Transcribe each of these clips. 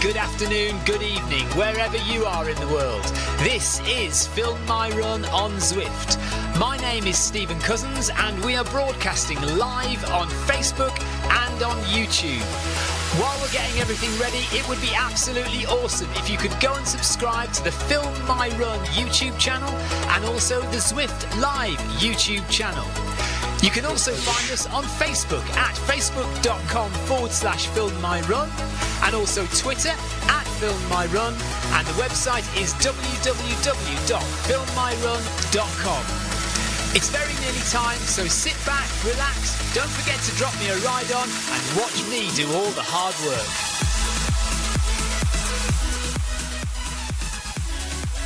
good afternoon, good evening, wherever you are in the world. This is Film My Run on Zwift. My name is Stephen Cousins and we are broadcasting live on Facebook and on YouTube. While we're getting everything ready, it would be absolutely awesome if you could go and subscribe to the Film My Run YouTube channel and also the Zwift Live YouTube channel. You can also find us on Facebook at facebook.com/filmmyrun and also Twitter at filmmyrun, and the website is www.filmmyrun.com. It's very nearly time, so sit back, relax, don't forget to drop me a ride on and watch me do all the hard work.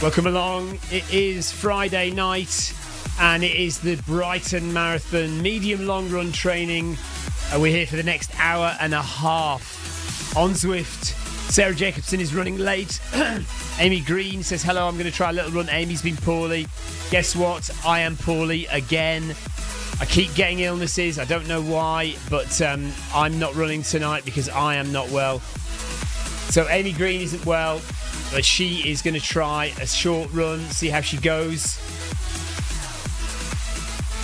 Welcome along. It is Friday night and it is the Brighton Marathon medium long run training. We're here for the next hour and a half on Zwift. Sarah Jacobson is running late. Amy Green says, hello, I'm going to try a little run. Amy's been poorly. Guess what? I am poorly again. I keep getting illnesses. I don't know why, but I'm not running tonight because I am not well. So Amy Green isn't well, but she is going to try a short run, see how she goes.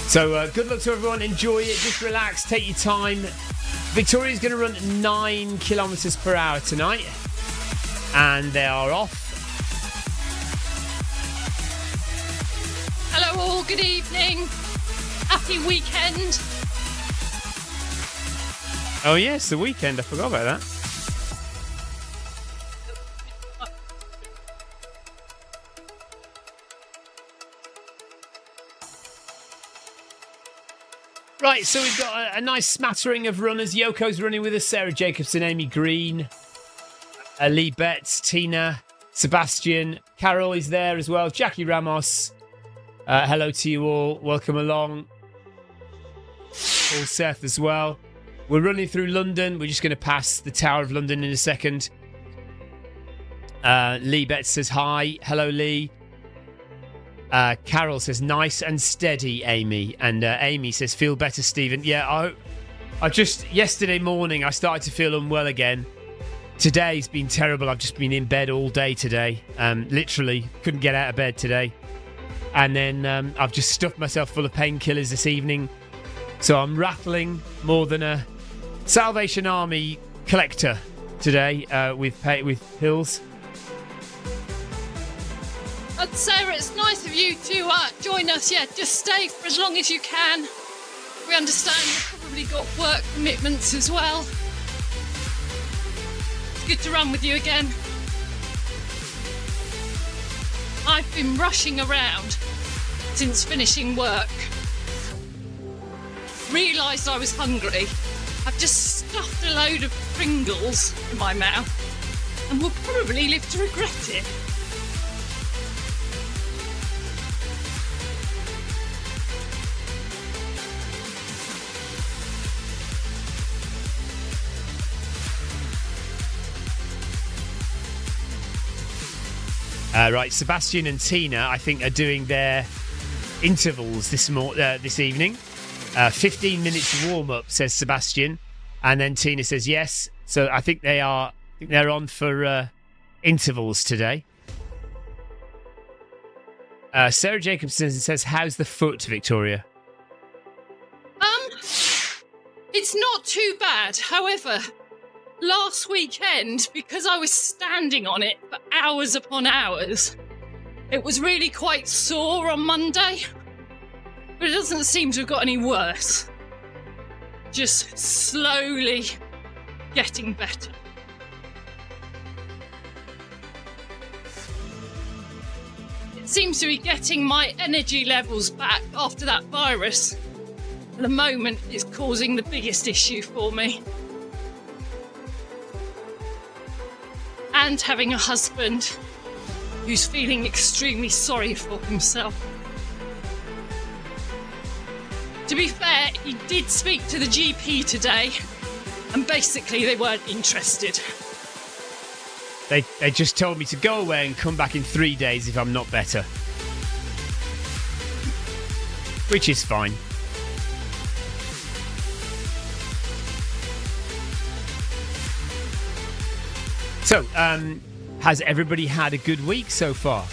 So good luck to everyone. Enjoy it. Just relax. Take your time. Victoria's going to run 9 kilometres per hour tonight. And they are off. Hello all. Good evening. Happy weekend. Oh, yes, the weekend. I forgot about that. Right, so we've got a nice smattering of runners. Yoko's running with us, Sarah Jacobson, Amy Green, Lee Betts, Tina, Sebastian, Carol is there as well, Jackie Ramos. Hello to you all. Welcome along. Paul Seth as well. We're running through London. We're just going to pass the Tower of London in a second. Lee Betts says hi. Hello, Lee. Carol says, nice and steady, Amy. And Amy says, feel better, Stephen. Yeah, I just, yesterday morning, I started to feel unwell again. Today's been terrible. I've just been in bed all day today. Literally, couldn't get out of bed today. And then I've just stuffed myself full of painkillers this evening. So I'm rattling more than a Salvation Army collector today with pills. Sarah, it's nice of you to join us. Yeah, just stay for as long as you can. We understand you've probably got work commitments as well. It's good to run with you again. I've been rushing around since finishing work. Realised I was hungry. I've just stuffed a load of Pringles in my mouth and will probably live to regret it. Right, Sebastian and Tina, I think, are doing their intervals this evening. 15 minutes warm up, says Sebastian, and then Tina says yes. So I think they're on for intervals today. Sarah Jacobson says, "How's the foot, Victoria?" It's not too bad. However, last weekend, because I was standing on it for hours upon hours, it was really quite sore on Monday. But it doesn't seem to have got any worse. Just slowly getting better. It seems to be getting my energy levels back after that virus. At the moment, it's causing the biggest issue for me. And having a husband who's feeling extremely sorry for himself. To be fair, he did speak to the GP today, and basically they weren't interested. They just told me to go away and come back in 3 days if I'm not better. Which is fine. So, has everybody had a good week so far?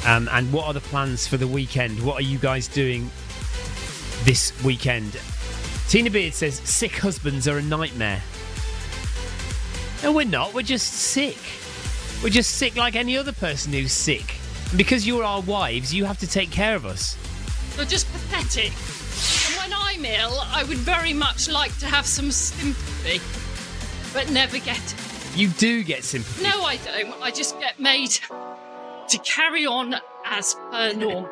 And what are the plans for the weekend? What are you guys doing this weekend? Tina Beard says, sick husbands are a nightmare. No, we're not. We're just sick. We're just sick like any other person who's sick. And because you're our wives, you have to take care of us. You're just pathetic. And when I'm ill, I would very much like to have some sympathy, but never get it. You do get sympathy. No, I don't. I just get made to carry on as per normal.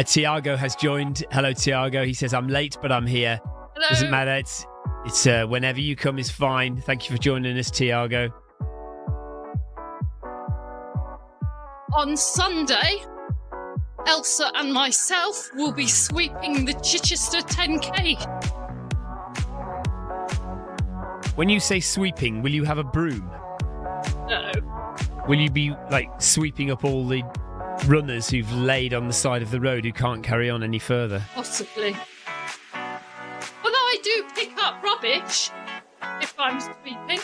Tiago has joined. Hello, Tiago. He says, I'm late, but I'm here. Hello. Doesn't matter. It's whenever you come is fine. Thank you for joining us, Tiago. On Sunday, Elsa and myself will be sweeping the Chichester 10K. When you say sweeping, will you have a broom? No. Will you be like sweeping up all the runners who've laid on the side of the road who can't carry on any further? Possibly. Although I do pick up rubbish if I'm sweeping.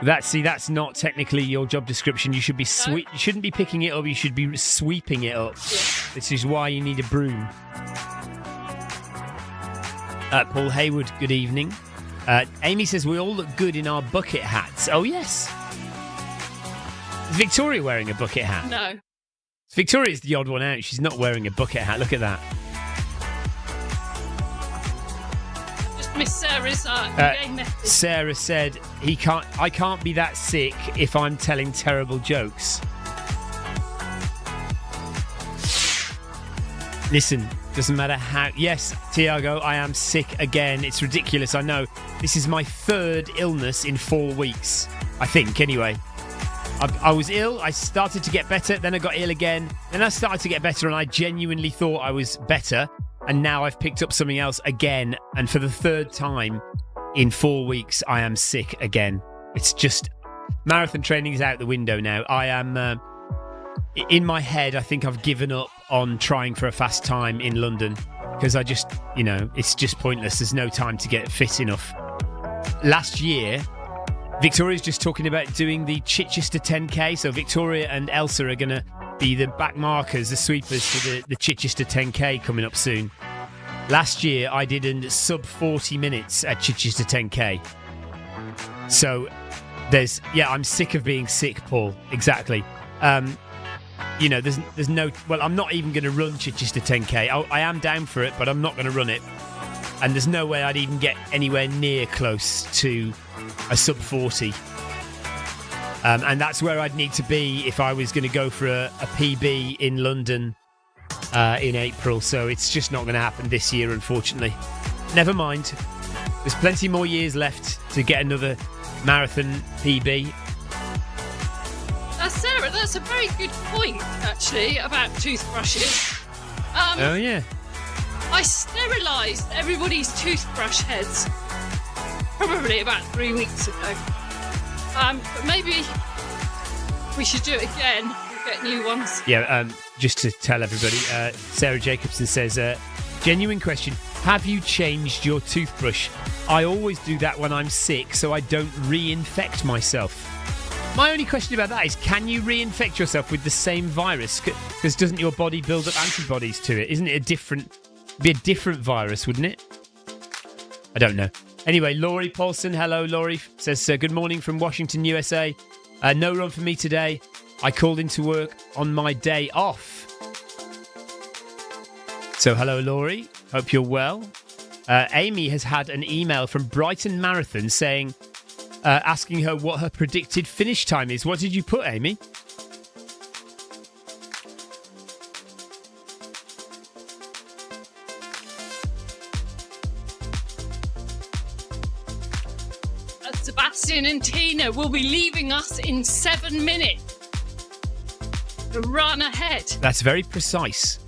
That's not technically your job description. You should be you shouldn't be picking it up. You should be sweeping it up. Yeah. This is why you need a broom. Paul Hayward, good evening. Amy says we all look good in our bucket hats. Oh yes. Is Victoria wearing a bucket hat? No. Victoria's the odd one out. She's not wearing a bucket hat. Look at that. Miss Sarah's game method. Sarah said I can't be that sick if I'm telling terrible jokes. Listen, doesn't matter how. Yes, Tiago, I am sick again. It's ridiculous, I know. This is my third illness in 4 weeks. I think, anyway. I was ill, I started to get better, then I got ill again, then I started to get better, and I genuinely thought I was better. And now I've picked up something else again. And for the third time in 4 weeks, I am sick again. It's just... Marathon training is out the window now. I am... in my head, I think I've given up on trying for a fast time in London. Because I just... it's just pointless. There's no time to get fit enough. Last year, Victoria's just talking about doing the Chichester 10K. So Victoria and Elsa are going to be the back markers, the sweepers for the Chichester 10K coming up soon. Last year, I did in sub 40 minutes at Chichester 10K. So there's... Yeah, I'm sick of being sick, Paul. Exactly. There's no... Well, I'm not even going to run Chichester 10K. I am down for it, but I'm not going to run it. And there's no way I'd even get anywhere near close to a sub 40. And that's where I'd need to be if I was going to go for a PB in London in April. So it's just not going to happen this year, unfortunately. Never mind. There's plenty more years left to get another marathon PB. Sarah, that's a very good point, actually, about toothbrushes. Oh, yeah. I sterilised everybody's toothbrush heads probably about 3 weeks ago. But maybe we should do it again. We'll get new ones. Yeah, just to tell everybody, Sarah Jacobson says, genuine question, have you changed your toothbrush? I always do that when I'm sick so I don't reinfect myself. My only question about that is, can you reinfect yourself with the same virus? Because doesn't your body build up antibodies to it? Isn't it be a different virus, wouldn't it? I don't know. Anyway, Laurie Paulson, hello Laurie, says good morning from Washington, USA. No run for me today. I called into work on my day off. So hello Laurie, hope you're well. Amy has had an email from Brighton Marathon saying, asking her what her predicted finish time is. What did you put, Amy? Sebastian and Tina will be leaving us in 7 minutes. The run ahead. That's very precise.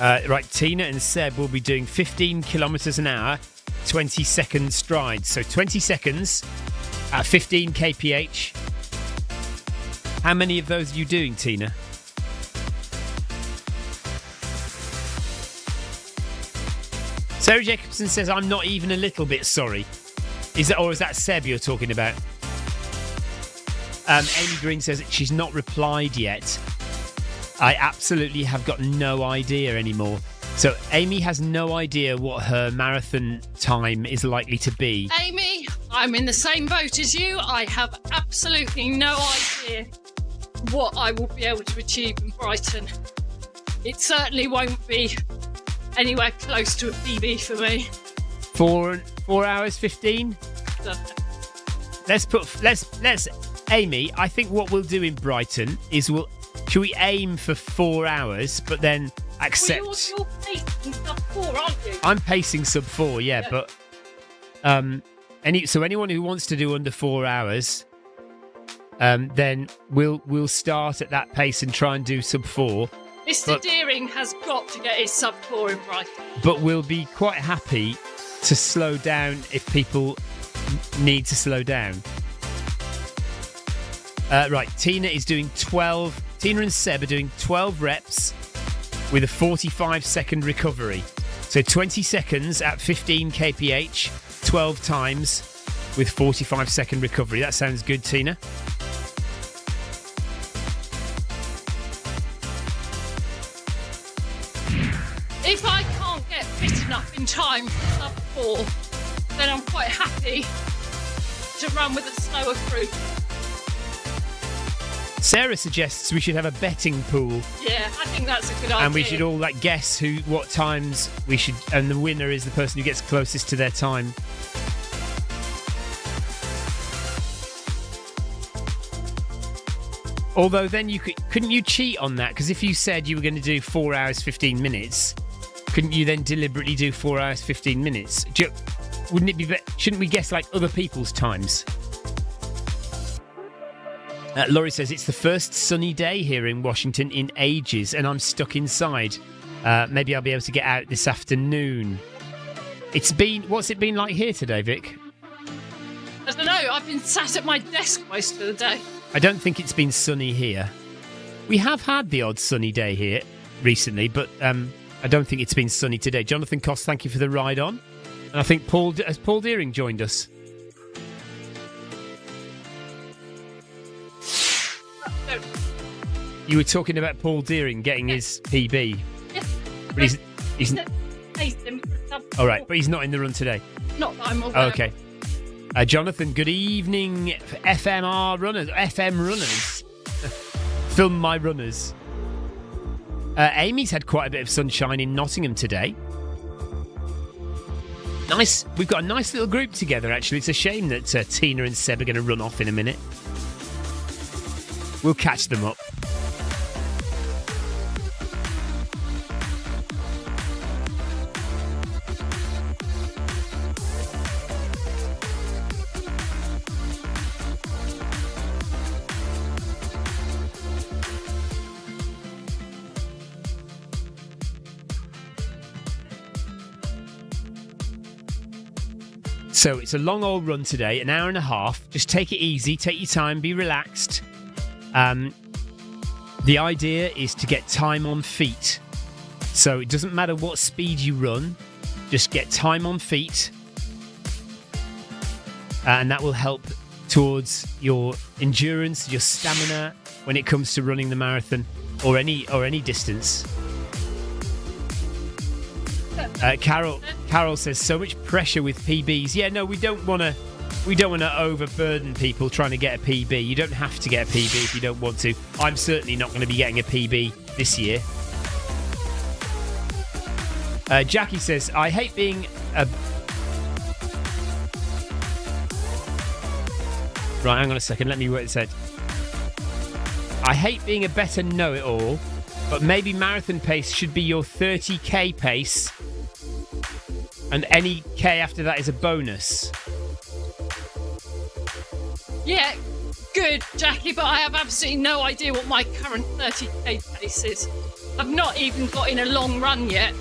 Right, Tina and Seb will be doing 15 kilometres an hour, 20-second strides. So 20 seconds at 15 kph. How many of those are you doing, Tina? Sarah Jacobson says, I'm not even a little bit sorry. Is that Seb you're talking about? Amy Green says that she's not replied yet. I absolutely have got no idea anymore. So Amy has no idea what her marathon time is likely to be. Amy, I'm in the same boat as you. I have absolutely no idea what I will be able to achieve in Brighton. It certainly won't be anywhere close to a PB for me. 4 hours 15. Let's Amy. I think what we'll do in Brighton is should we aim for 4 hours, but then accept. Well, you're pacing sub 4, aren't you? I'm pacing sub 4, yeah. But anyone who wants to do under 4 hours, then we'll start at that pace and try and do sub 4. Mr. Deering has got to get his sub 4 in Brighton. But we'll be quite happy to slow down if people need to slow down. Right, Tina is doing 12. Tina and Seb are doing 12 reps with a 45-second recovery. So 20 seconds at 15 kph, 12 times with 45-second recovery. That sounds good, Tina. If I can't get fit enough in time for sub 4, then I'm quite happy to run with a slower group. Sarah suggests we should have a betting pool. Yeah, I think that's a good idea. And we should all guess what times we should, and the winner is the person who gets closest to their time. Although then couldn't you cheat on that? Because if you said you were going to do 4 hours 15 minutes, couldn't you then deliberately do 4 hours 15 minutes? Wouldn't it be? Shouldn't we guess like other people's times? Laurie says, it's the first sunny day here in Washington in ages and I'm stuck inside. Maybe I'll be able to get out this afternoon. What's it been like here today, Vic? I don't know, I've been sat at my desk most of the day. I don't think it's been sunny here. We have had the odd sunny day here recently, but I don't think it's been sunny today. Jonathan Cost, thank you for the ride on. And I think Paul Deering joined us. You were talking about Paul Deering getting his PB. Yes. But he's all right, but he's not in the run today. Not that I'm aware. Okay. Jonathan, good evening, FM runners. Film my runners. Amy's had quite a bit of sunshine in Nottingham today. Nice. We've got a nice little group together, actually. It's a shame that Tina and Seb are going to run off in a minute. We'll catch them up. So it's a long old run today, an hour and a half. Just take it easy, take your time, be relaxed. The idea is to get time on feet. So it doesn't matter what speed you run, just get time on feet. And that will help towards your endurance, your stamina when it comes to running the marathon or any distance. Carol says so much pressure with PBs. Yeah, no, we don't want to overburden people trying to get a PB. You don't have to get a PB if you don't want to. I'm certainly not going to be getting a PB this year. Jackie says, I hate being a... Right, hang on a second. Let me work this out. I hate being a better know-it-all, but maybe marathon pace should be your 30k pace, and any K after that is a bonus. Yeah, good, Jackie, but I have absolutely no idea what my current 30k pace is. I've not even got in a long run yet.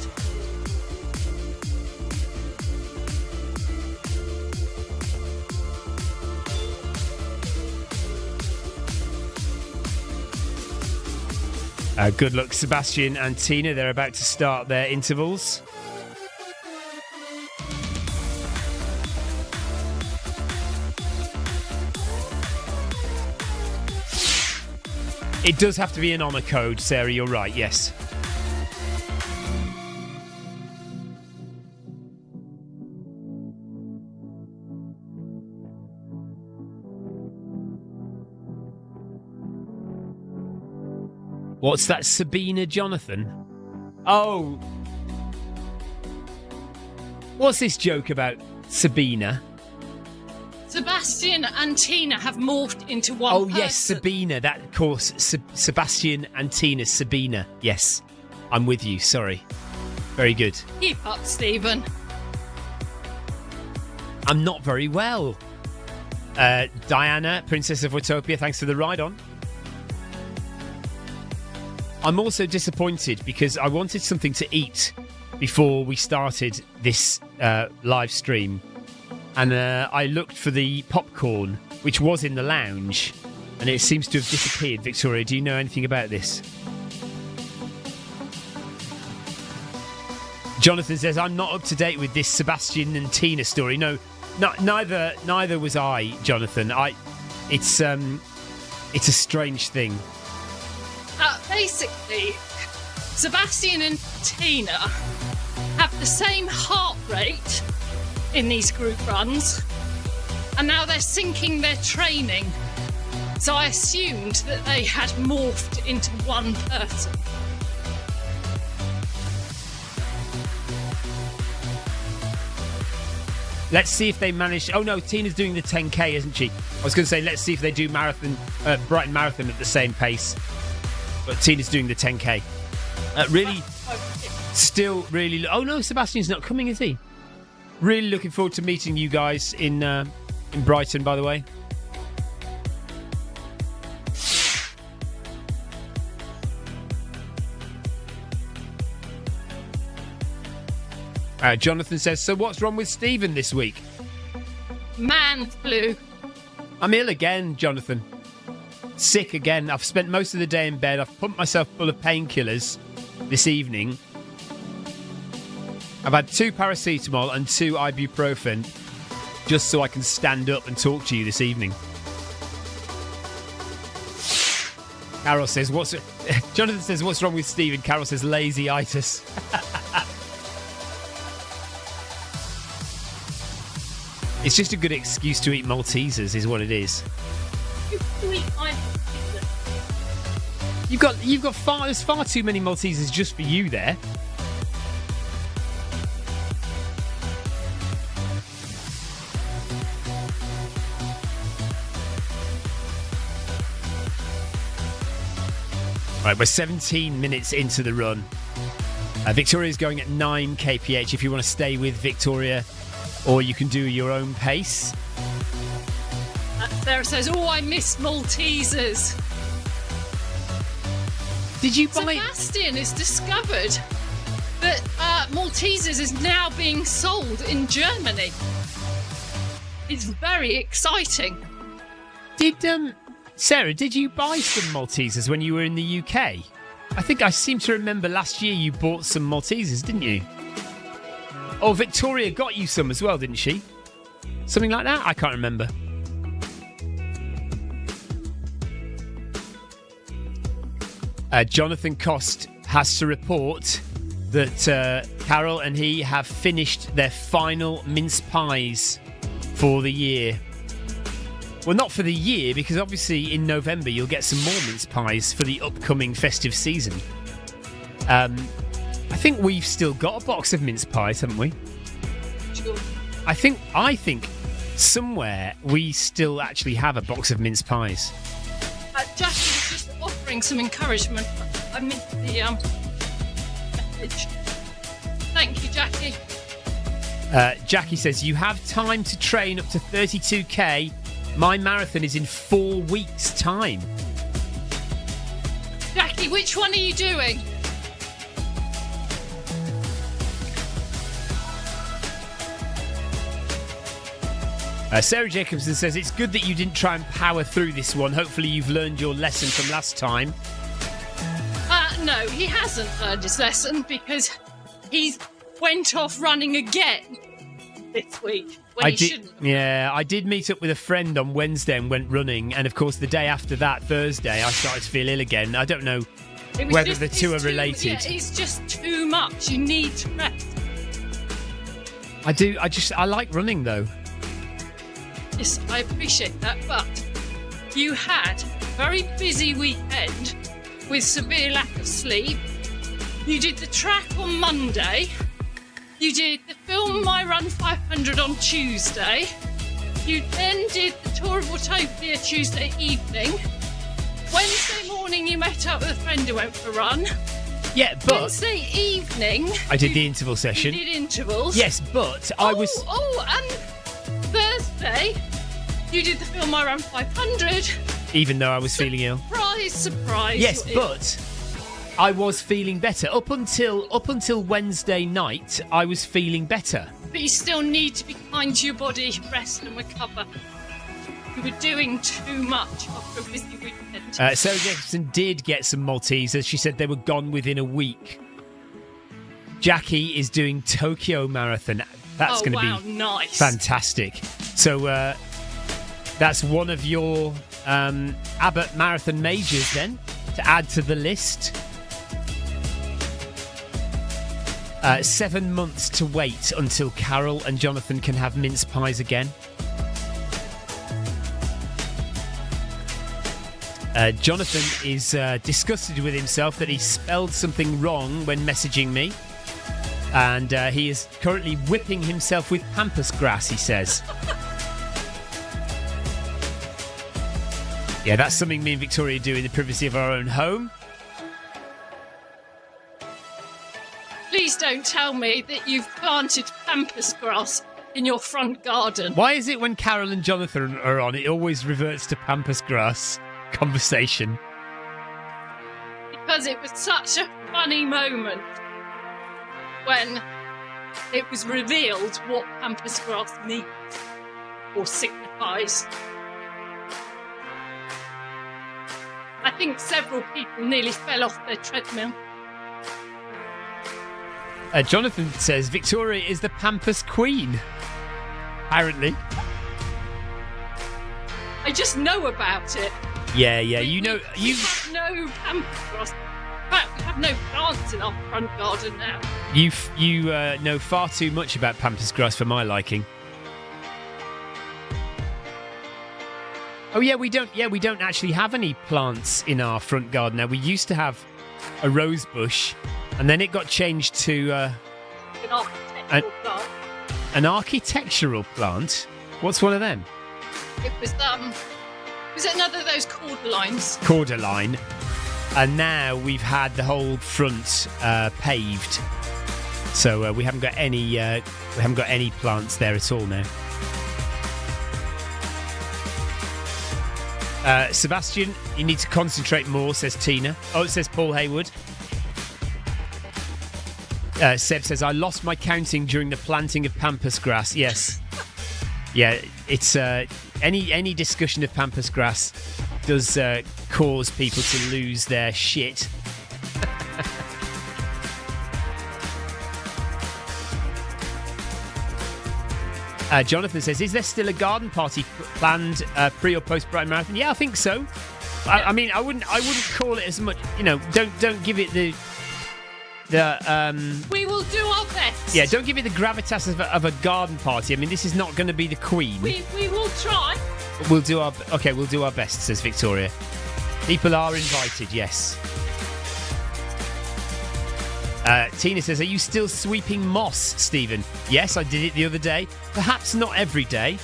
Good luck, Sebastian and Tina. They're about to start their intervals. It does have to be an honour code, Sarah, you're right, yes. What's that, Sabina Jonathan? Oh. What's this joke about Sabina? Sebastian and Tina have morphed into one person. Yes, Sabina. That, of course, Sebastian and Tina, Sabina. Yes, I'm with you. Sorry. Very good. Keep up, Stephen. I'm not very well. Diana, Princess of Watopia, thanks for the ride on. I'm also disappointed because I wanted something to eat before we started this live stream. And I looked for the popcorn, which was in the lounge, and it seems to have disappeared. Victoria, do you know anything about this? Jonathan says, I'm not up to date with this Sebastian and Tina story. No, neither was I, Jonathan. It's a strange thing. Basically, Sebastian and Tina have the same heart rate in these group runs, and now they're syncing their training. So I assumed that they had morphed into one person. Let's see if they manage. Oh no, Tina's doing the 10k, isn't she? I was going to say, let's see if they do Brighton Marathon at the same pace. But Tina's doing the 10k. Still really. Oh no, Sebastian's not coming, is he? Really looking forward to meeting you guys in Brighton, by the way. Jonathan says, so what's wrong with Stephen this week? Man flu. I'm ill again, Jonathan. Sick again. I've spent most of the day in bed. I've pumped myself full of painkillers this evening. I've had 2 paracetamol and 2 ibuprofen just so I can stand up and talk to you this evening. Carol says, Jonathan says, what's wrong with Stephen? Carol says, lazy-itis. It's just a good excuse to eat Maltesers, is what it is. There's far too many Maltesers just for you there. Right, we're 17 minutes into the run. Victoria's going at 9 kph if you want to stay with Victoria, or you can do your own pace. Sarah says, I miss Maltesers. Did you buy... Sebastian has discovered that Maltesers is now being sold in Germany. It's very exciting. Sarah, did you buy some Maltesers when you were in the UK? I think I seem to remember last year you bought some Maltesers, didn't you? Oh, Victoria got you some as well, didn't she? Something like that? I can't remember. Jonathan Cost has to report that Carol and he have finished their final mince pies for the year. Well, not for the year, because obviously in November you'll get some more mince pies for the upcoming festive season. I think we've still got a box of mince pies, haven't we? Sure. I think somewhere we still actually have a box of mince pies. Jackie was just offering some encouragement. I missed the message. Thank you, Jackie. Jackie says, you have time to train up to 32k. My marathon is in 4 weeks' time. Jackie, which one are you doing? Sarah Jacobson says, it's good that you didn't try and power through this one. Hopefully you've learned your lesson from last time. No, he hasn't learned his lesson because he's went off running again this week. When he shouldn't. Yeah, I did meet up with a friend on Wednesday and went running. And of course, the day after that, Thursday, I started to feel ill again. I don't know whether the two are related. Yeah, it's just too much. You need to rest. I like running though. Yes, I appreciate that, but you had a very busy weekend with severe lack of sleep. You did the track on Monday. You did the Film My Run 500 on Tuesday. You then did the Tour of Watopia Tuesday evening. Wednesday morning you met up with a friend who went for a run. Yeah, but Wednesday evening I did the interval session. You did intervals. Yes, but I was... and Thursday you did the Film My Run 500. Even though I was feeling ill. Surprise. Yes, but I was feeling better. Up until Wednesday night, I was feeling better. But you still need to be kind to your body, rest and recover. You were doing too much after a busy weekend. Sarah Jacobson did get some Maltesers. She said they were gone within a week. Jackie is doing Tokyo Marathon. That's going to be nice. Fantastic. So that's one of your Abbott Marathon majors then to add to the list. 7 months to wait until Carol and Jonathan can have mince pies again. Jonathan is disgusted with himself that he spelled something wrong when messaging me. And he is currently whipping himself with pampas grass, he says. Yeah, that's something me and Victoria do in the privacy of our own home. Please don't tell me that you've planted pampas grass in your front garden. Why is it when Carol and Jonathan are on, it always reverts to pampas grass conversation? Because it was such a funny moment when it was revealed what pampas grass means or signifies. I think several people nearly fell off their treadmill. Jonathan says Victoria is the pampas queen. Apparently. I just know about it. Yeah, We have no pampas grass. In fact, we have no plants in our front garden now. You know far too much about pampas grass for my liking. Oh yeah, we don't actually have any plants in our front garden now. We used to have a rose bush, and then it got changed to An architectural plant. an architectural plant. What's one of them? It was another of those cordyline. Cordyline. And now we've had the whole front paved, so we haven't got any plants there at all now. Sebastian, you need to concentrate more, says Tina. Oh, it says Paul Hayward. Seb says, I lost my counting during the planting of pampas grass. Yes. Yeah, it's any discussion of pampas grass does cause people to lose their shit. Jonathan says, is there still a garden party planned pre or post Brighton Marathon? Yeah, I think so. I mean, I wouldn't call it as much. You know, don't give it the. We will do our best. Yeah, don't give it the gravitas of a garden party. I mean, this is not going to be the Queen. We will try. We'll do our best, says Victoria. People are invited, yes. Tina says, are you still sweeping moss, Stephen? Yes, I did it the other day. Perhaps not every day,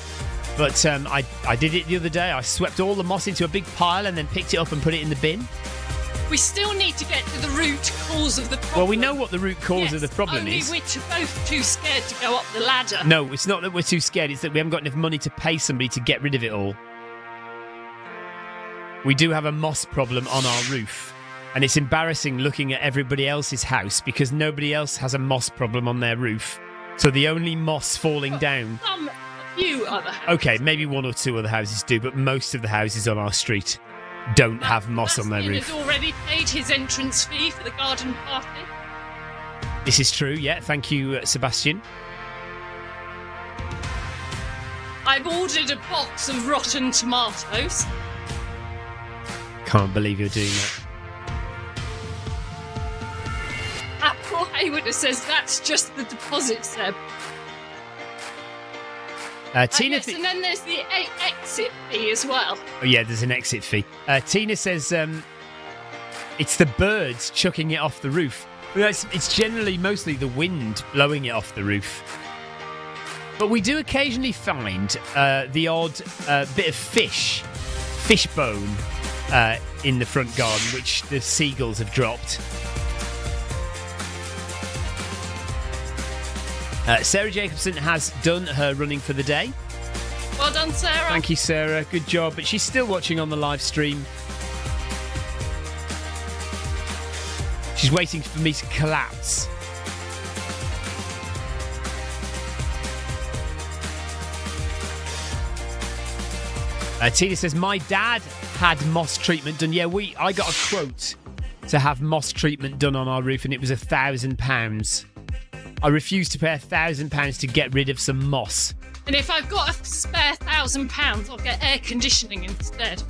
but I did it the other day. I swept all the moss into a big pile and then picked it up and put it in the bin. We still need to get to the root cause of the problem. Well, we know what the root cause of the problem is. Only we're both too scared to go up the ladder. No, it's not that we're too scared. It's that we haven't got enough money to pay somebody to get rid of it all. We do have a moss problem on our roof. And it's embarrassing looking at everybody else's house because nobody else has a moss problem on their roof. So the only moss falling down... few other houses. Okay, maybe one or two other houses do, but most of the houses on our street don't have moss on their roof. Has already paid his entrance fee for the garden party. This is true, yeah. Thank you, Sebastian. I've ordered a box of rotten tomatoes. Can't believe you're doing that. Paul Haywood says that's just the deposit, Seb. Tina, yes, and then there's the exit fee as well. Oh yeah, there's an exit fee. Tina says it's the birds chucking it off the roof. Well, it's generally mostly the wind blowing it off the roof. But we do occasionally find the odd bit of fish bone in the front garden, which the seagulls have dropped. Sarah Jacobson has done her running for the day. Well done, Sarah. Thank you, Sarah. Good job. But she's still watching on the live stream. She's waiting for me to collapse. Tina says, my dad had moss treatment done. Yeah, I got a quote to have moss treatment done on our roof, and it was £1,000. I refuse to pay £1,000 to get rid of some moss. And if I've got a spare £1,000, I'll get air conditioning instead.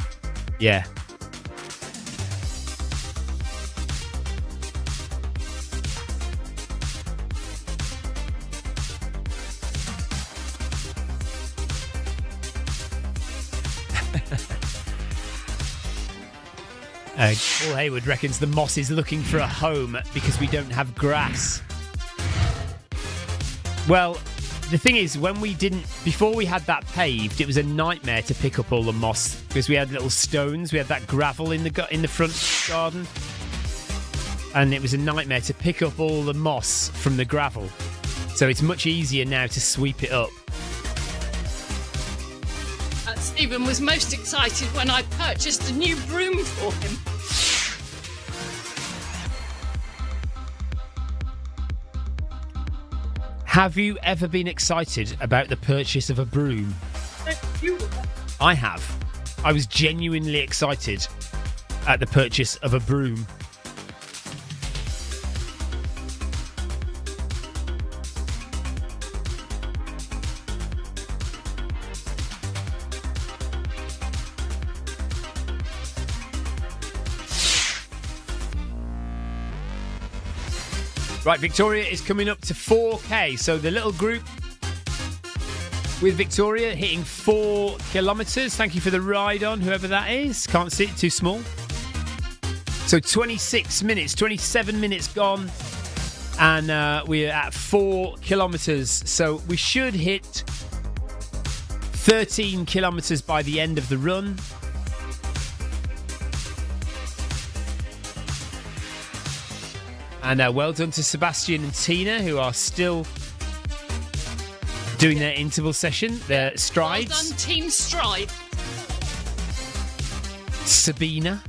Yeah. Paul Haywood reckons the moss is looking for a home because we don't have grass. Well, the thing is, before we had that paved, it was a nightmare to pick up all the moss because we had little stones, we had that gravel in the front garden, and it was a nightmare to pick up all the moss from the gravel. So it's much easier now to sweep it up. Stephen was most excited when I purchased a new broom for him. Have you ever been excited about the purchase of a broom? I have. I was genuinely excited at the purchase of a broom. Right, Victoria is coming up to 4K. So the little group with Victoria hitting 4 kilometres. Thank you for the ride on, whoever that is. Can't see it, too small. So 26 minutes, 27 minutes gone. And we're at 4 kilometres. So we should hit 13 kilometres by the end of the run. And well done to Sebastian and Tina, who are still doing their interval session, their strides. Well done, Team Stride. Sabina.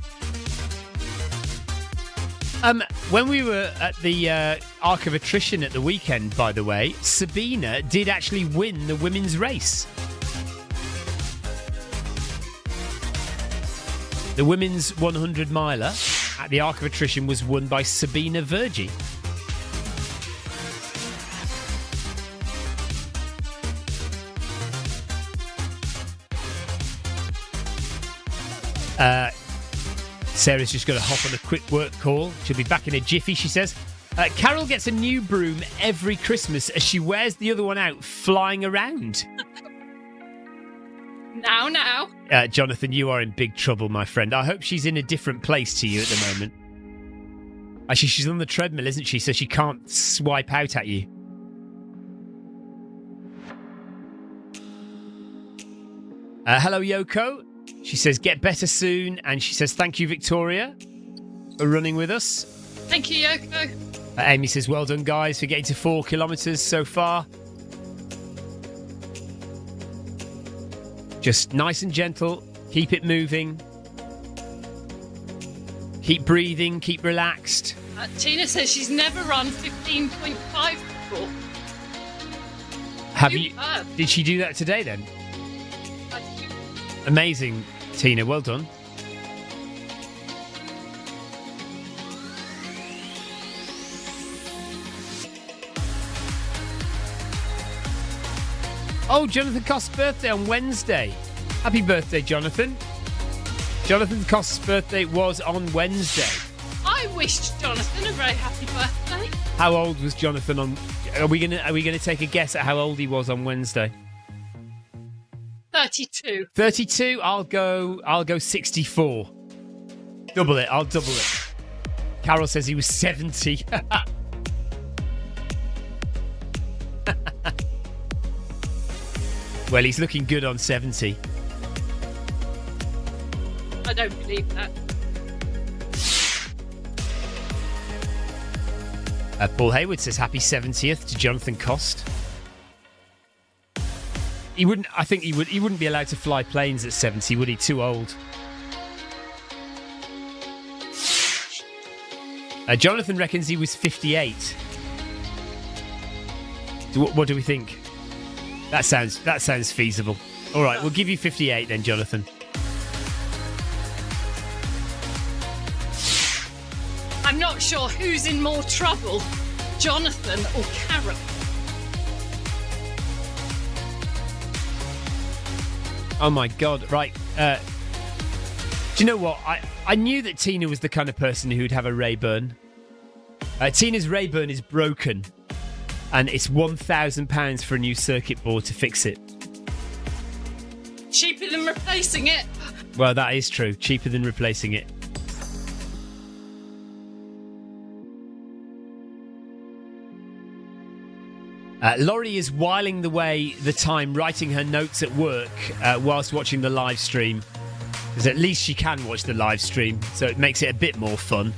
When we were at the Arc of Attrition at the weekend, by the way, Sabina did actually win the women's race. The women's 100 miler at the Arc of Attrition was won by Sabina Vergi. Sarah's just going to hop on a quick work call. She'll be back in a jiffy, she says. Carol gets a new broom every Christmas as she wears the other one out flying around. Now. Jonathan, you are in big trouble, my friend. I hope she's in a different place to you at the moment. Actually, she's on the treadmill, isn't she? So she can't swipe out at you. Hello, Yoko. She says, get better soon. And she says, thank you, Victoria, for running with us. Thank you, Yoko. Amy says, well done, guys, for getting to 4 kilometres so far. Just nice and gentle. Keep it moving. Keep breathing. Keep relaxed. Tina says she's never run 15.5 before. Did she do that today then? Amazing, Tina. Well done. Oh, Jonathan Cost's birthday on Wednesday. Happy birthday, Jonathan. Jonathan Cost's birthday was on Wednesday. I wished Jonathan a very happy birthday. How old was Jonathan on? Are we gonna take a guess at how old he was on Wednesday? 32. 32. I'll go 64. Double it. I'll double it. Carol says he was 70. Well, he's looking good on 70. I don't believe that. Paul Hayward says happy 70th to Jonathan Cost. He wouldn't be allowed to fly planes at 70, would he? Too old. Jonathan reckons he was 58. What do we think? That sounds feasible. All right, we'll give you 58 then, Jonathan. I'm not sure who's in more trouble, Jonathan or Carol. Oh my God! Right. Do you know what? I knew that Tina was the kind of person who'd have a Rayburn. Tina's Rayburn is broken, and it's £1,000 for a new circuit board to fix it. Cheaper than replacing it. Well, that is true. Cheaper than replacing it. Laurie is whiling away the time writing her notes at work whilst watching the live stream. Because at least she can watch the live stream, so it makes it a bit more fun.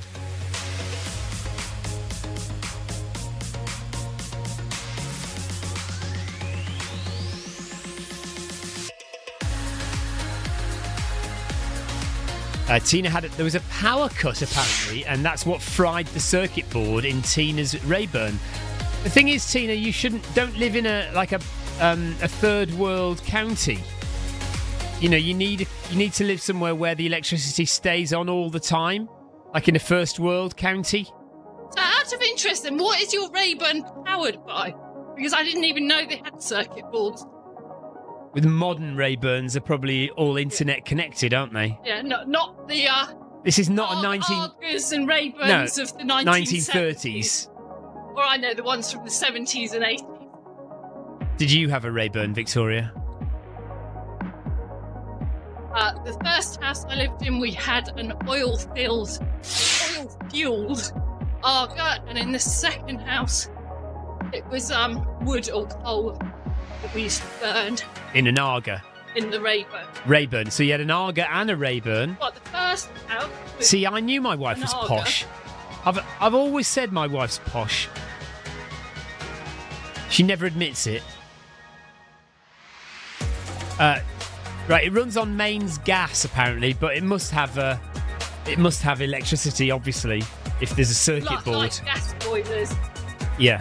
Tina there was a power cut apparently, and that's what fried the circuit board in Tina's Rayburn. The thing is, Tina, you don't live in a third world county. You know, you need to live somewhere where the electricity stays on all the time, like in a first world county. So, out of interest, then, what is your Rayburn powered by? Because I didn't even know they had circuit boards. With modern Rayburns, are probably all internet connected, aren't they? Yeah, not the. This is not a Argus and Rayburns of the 1930s. Or I know the ones from the 70s and 80s. Did you have a Rayburn, Victoria? The first house I lived in, we had an oil-fueled Arga, and in the second house, it was wood or coal that we used to burn. In an Arga? In the Rayburn. Rayburn. So you had an Arga and a Rayburn? What, the first house? See, I knew my wife was posh. I've always said my wife's posh. She never admits it. Right, it runs on mains gas apparently, but it must have electricity, obviously, if there's a circuit board. Like gas boilers. Yeah.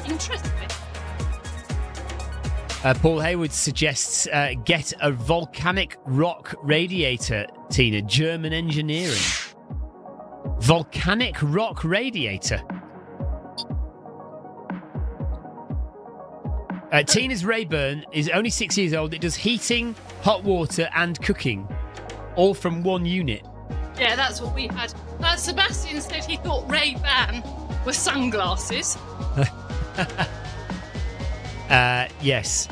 Interesting. Paul Hayward suggests get a volcanic rock radiator, Tina. German engineering. Volcanic rock radiator. Tina's Rayburn is only 6 years old. It does heating, hot water and cooking, all from one unit. Yeah, that's what we had. Sebastian said he thought Ray-Ban were sunglasses. Yes.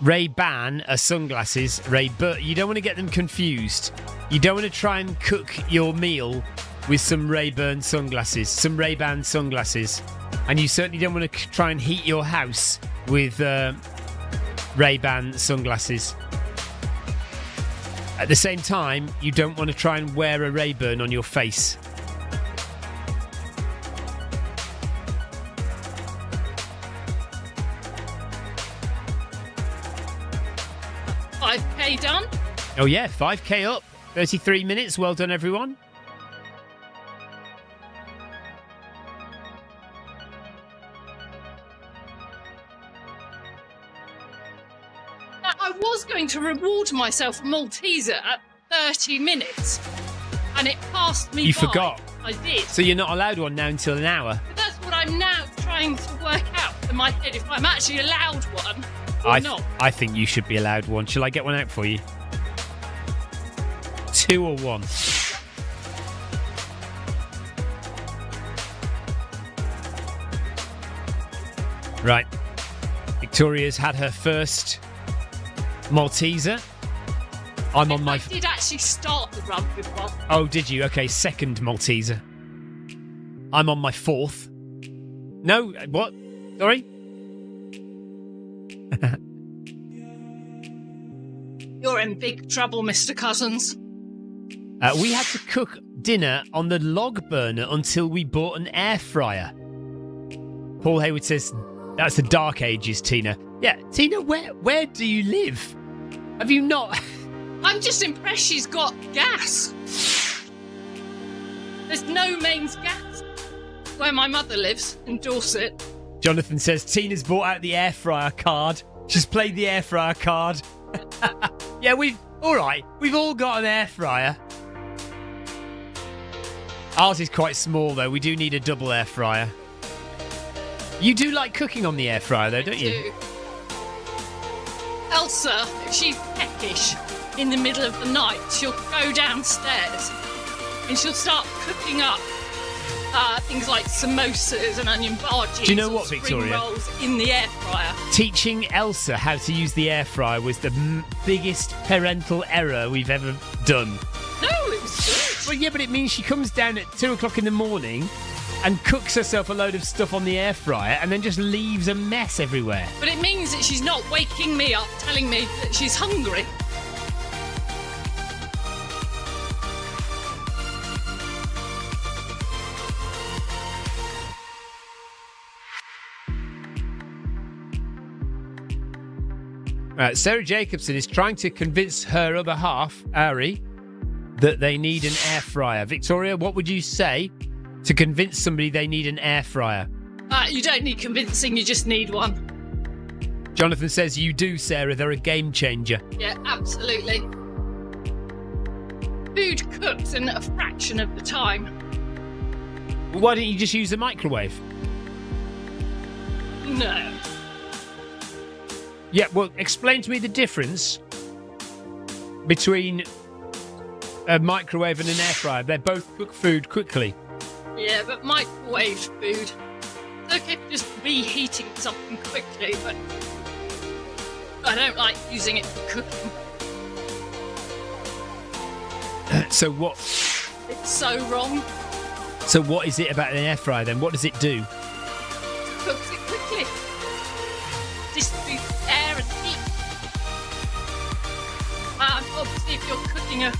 Ray-Ban are sunglasses. You don't want to get them confused. You don't want to try and cook your meal with some Ray-Ban sunglasses. And you certainly don't want to try and heat your house with Ray-Ban sunglasses. At the same time, you don't want to try and wear a Rayburn on your face. $5K done? Oh yeah, 5K up. 33 minutes. Well done, everyone. I was going to reward myself a Malteser at 30 minutes, and it passed me by. You forgot. I did. So you're not allowed one now until an hour? But that's what I'm now trying to work out in my head, if I'm actually allowed one or not. I think you should be allowed one. Shall I get one out for you? 2 or 1? Right. Victoria's had her first Malteser. I'm on my... I did actually start the run with one. Oh, did you? Okay, second Malteser. I'm on my 4th. No, what? Sorry? You're in big trouble, Mr. Cousins. We had to cook dinner on the log burner until we bought an air fryer. Paul Hayward says, that's the dark ages, Tina. Yeah, Tina, where do you live? Have you not... I'm just impressed she's got gas. There's no mains gas where my mother lives, in Dorset. Jonathan says, Tina's bought out the air fryer card. She's played the air fryer card. Yeah, all right. We've all got an air fryer. Ours is quite small, though. We do need a double air fryer. You do like cooking on the air fryer, though, don't you? I do. Elsa, if she's peckish in the middle of the night, she'll go downstairs and she'll start cooking up things like samosas and onion bhajis. Do you know what, spring Victoria? rolls in the air fryer. Teaching Elsa how to use the air fryer was the biggest parental error we've ever done. No, it was good. Well, yeah, but it means she comes down at 2 o'clock in the morning and cooks herself a load of stuff on the air fryer and then just leaves a mess everywhere. But it means that she's not waking me up telling me that she's hungry. Sarah Jacobson is trying to convince her other half, Ari, that they need an air fryer. Victoria, what would you say to convince somebody they need an air fryer? You don't need convincing, you just need one. Jonathan says you do, Sarah. They're a game changer. Yeah, absolutely. Food cooks in a fraction of the time. Why don't you just use the microwave? No. Yeah, well, explain to me the difference between a microwave and an air fryer. They both cook food quickly. Yeah, but microwave food. It's okay for just reheating something quickly, but I don't like using it for cooking. So what? It's so wrong. So what is it about an air fryer then? What does it do? It cooks it quickly. Distributes air and heat. Obviously, if you're cooking a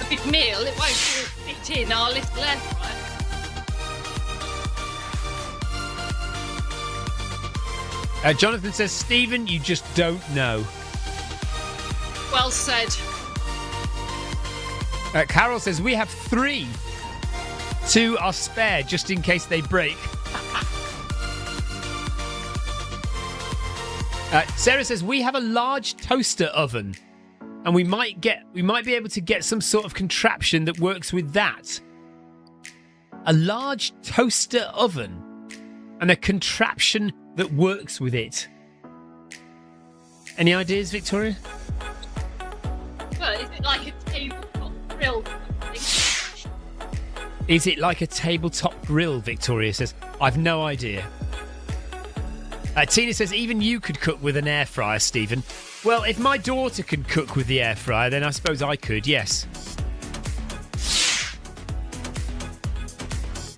big meal, it won't all fit in our little air fryer. Jonathan says, Stephen, you just don't know. Well said. Carol says, we have 3. 2 are spare just in case they break. Sarah says, we have a large toaster oven and we might be able to get some sort of contraption that works with that. A large toaster oven and a contraption that works with it. Any ideas, Victoria? Well, is it like a tabletop grill? Is it like a tabletop grill, Victoria says. I've no idea. Tina says, even you could cook with an air fryer, Stephen. Well, if my daughter can cook with the air fryer, then I suppose I could, yes.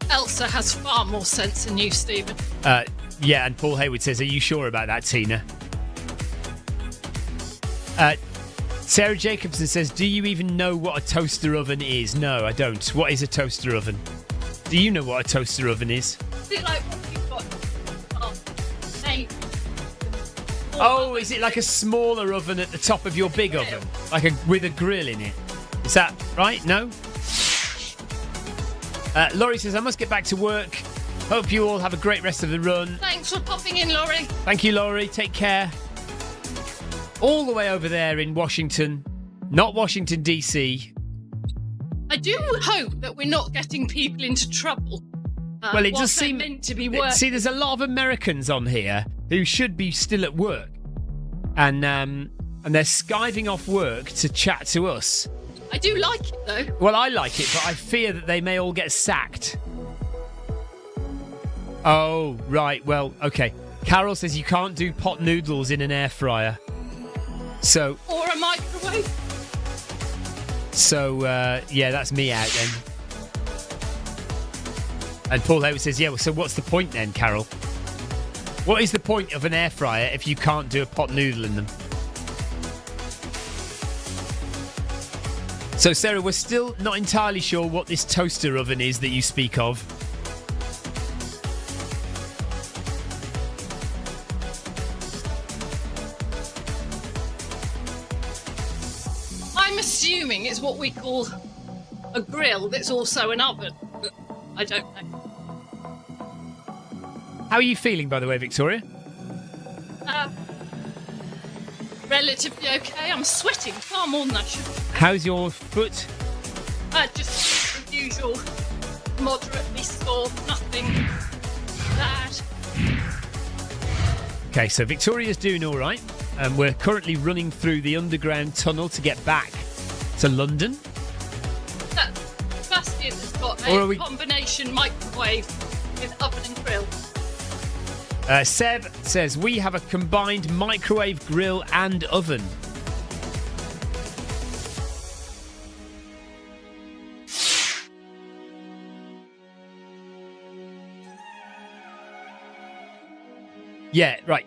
Elsa has far more sense than you, Stephen. Yeah, and Paul Hayward says, are you sure about that, Tina? Sarah Jacobson says, do you even know what a toaster oven is? No, I don't. What is a toaster oven? Do you know what a toaster oven is? Is it like what you've got? Oh, is it like a smaller oven at the top of your big oven? Like with a grill in it? Is that right? No? Laurie says, I must get back to work. Hope you all have a great rest of the run. Thanks for popping in, Laurie. Thank you, Laurie. Take care. all the way over there in Washington, not Washington, D.C. I do hope that we're not getting people into trouble. Well, it does whilst they're seem meant to be working. See, there's a lot of Americans on here who should be still at work, and they're skiving off work to chat to us. I do like it though. Well, I like it, but I fear that they may all get sacked. Oh, right. Well, okay. Carol says you can't do pot noodles in an air fryer. So. Or a microwave. So, yeah, that's me out then. And Paul Hayward says, yeah, well, so what's the point then, Carol? What is the point of an air fryer if you can't do a pot noodle in them? So, Sarah, we're still not entirely sure what this toaster oven is that you speak of. I'm assuming it's what we call a grill that's also an oven, but I don't know. How are you feeling, by the way, Victoria? Relatively okay. I'm sweating far more than I should. How's your foot? Just the usual, moderately sore, nothing bad. Okay, so Victoria's doing all right. We're currently running through the underground tunnel to get back to London. Sebastian has got a combination microwave with oven and grill. Seb says, we have a combined microwave, grill and oven. Yeah, right.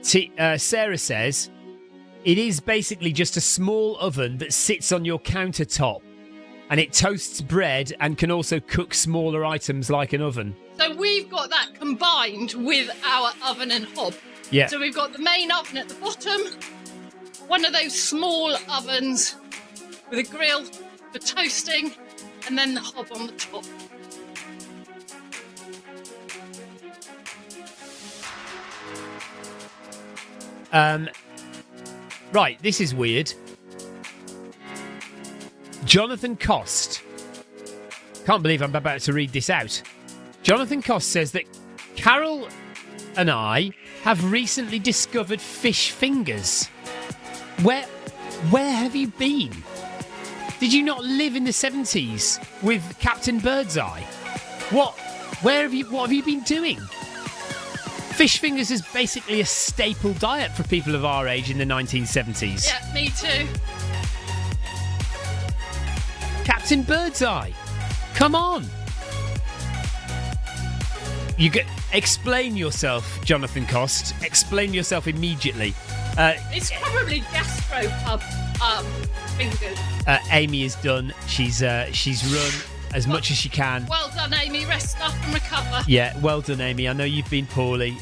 Sarah says, it is basically just a small oven that sits on your countertop, and it toasts bread and can also cook smaller items like an oven. So we've got that combined with our oven and hob. Yeah. So we've got the main oven at the bottom, one of those small ovens with a grill for toasting, and then the hob on the top. Right, this is weird. Jonathan Cost. Can't believe I'm about to read this out. Jonathan Cost says that Carol and I have recently discovered fish fingers. Where have you been? Did you not live in the 70s with Captain Birdseye? What have you been doing? Fish fingers is basically a staple diet for people of our age in the 1970s. Yeah, me too. Captain Birdseye, come on. Explain yourself, Jonathan Cost. Explain yourself immediately. It's probably gastropub fingers. Amy is done. She's run as much as she can. Well done, Amy. Rest up and recover. Yeah, well done, Amy. I know you've been poorly.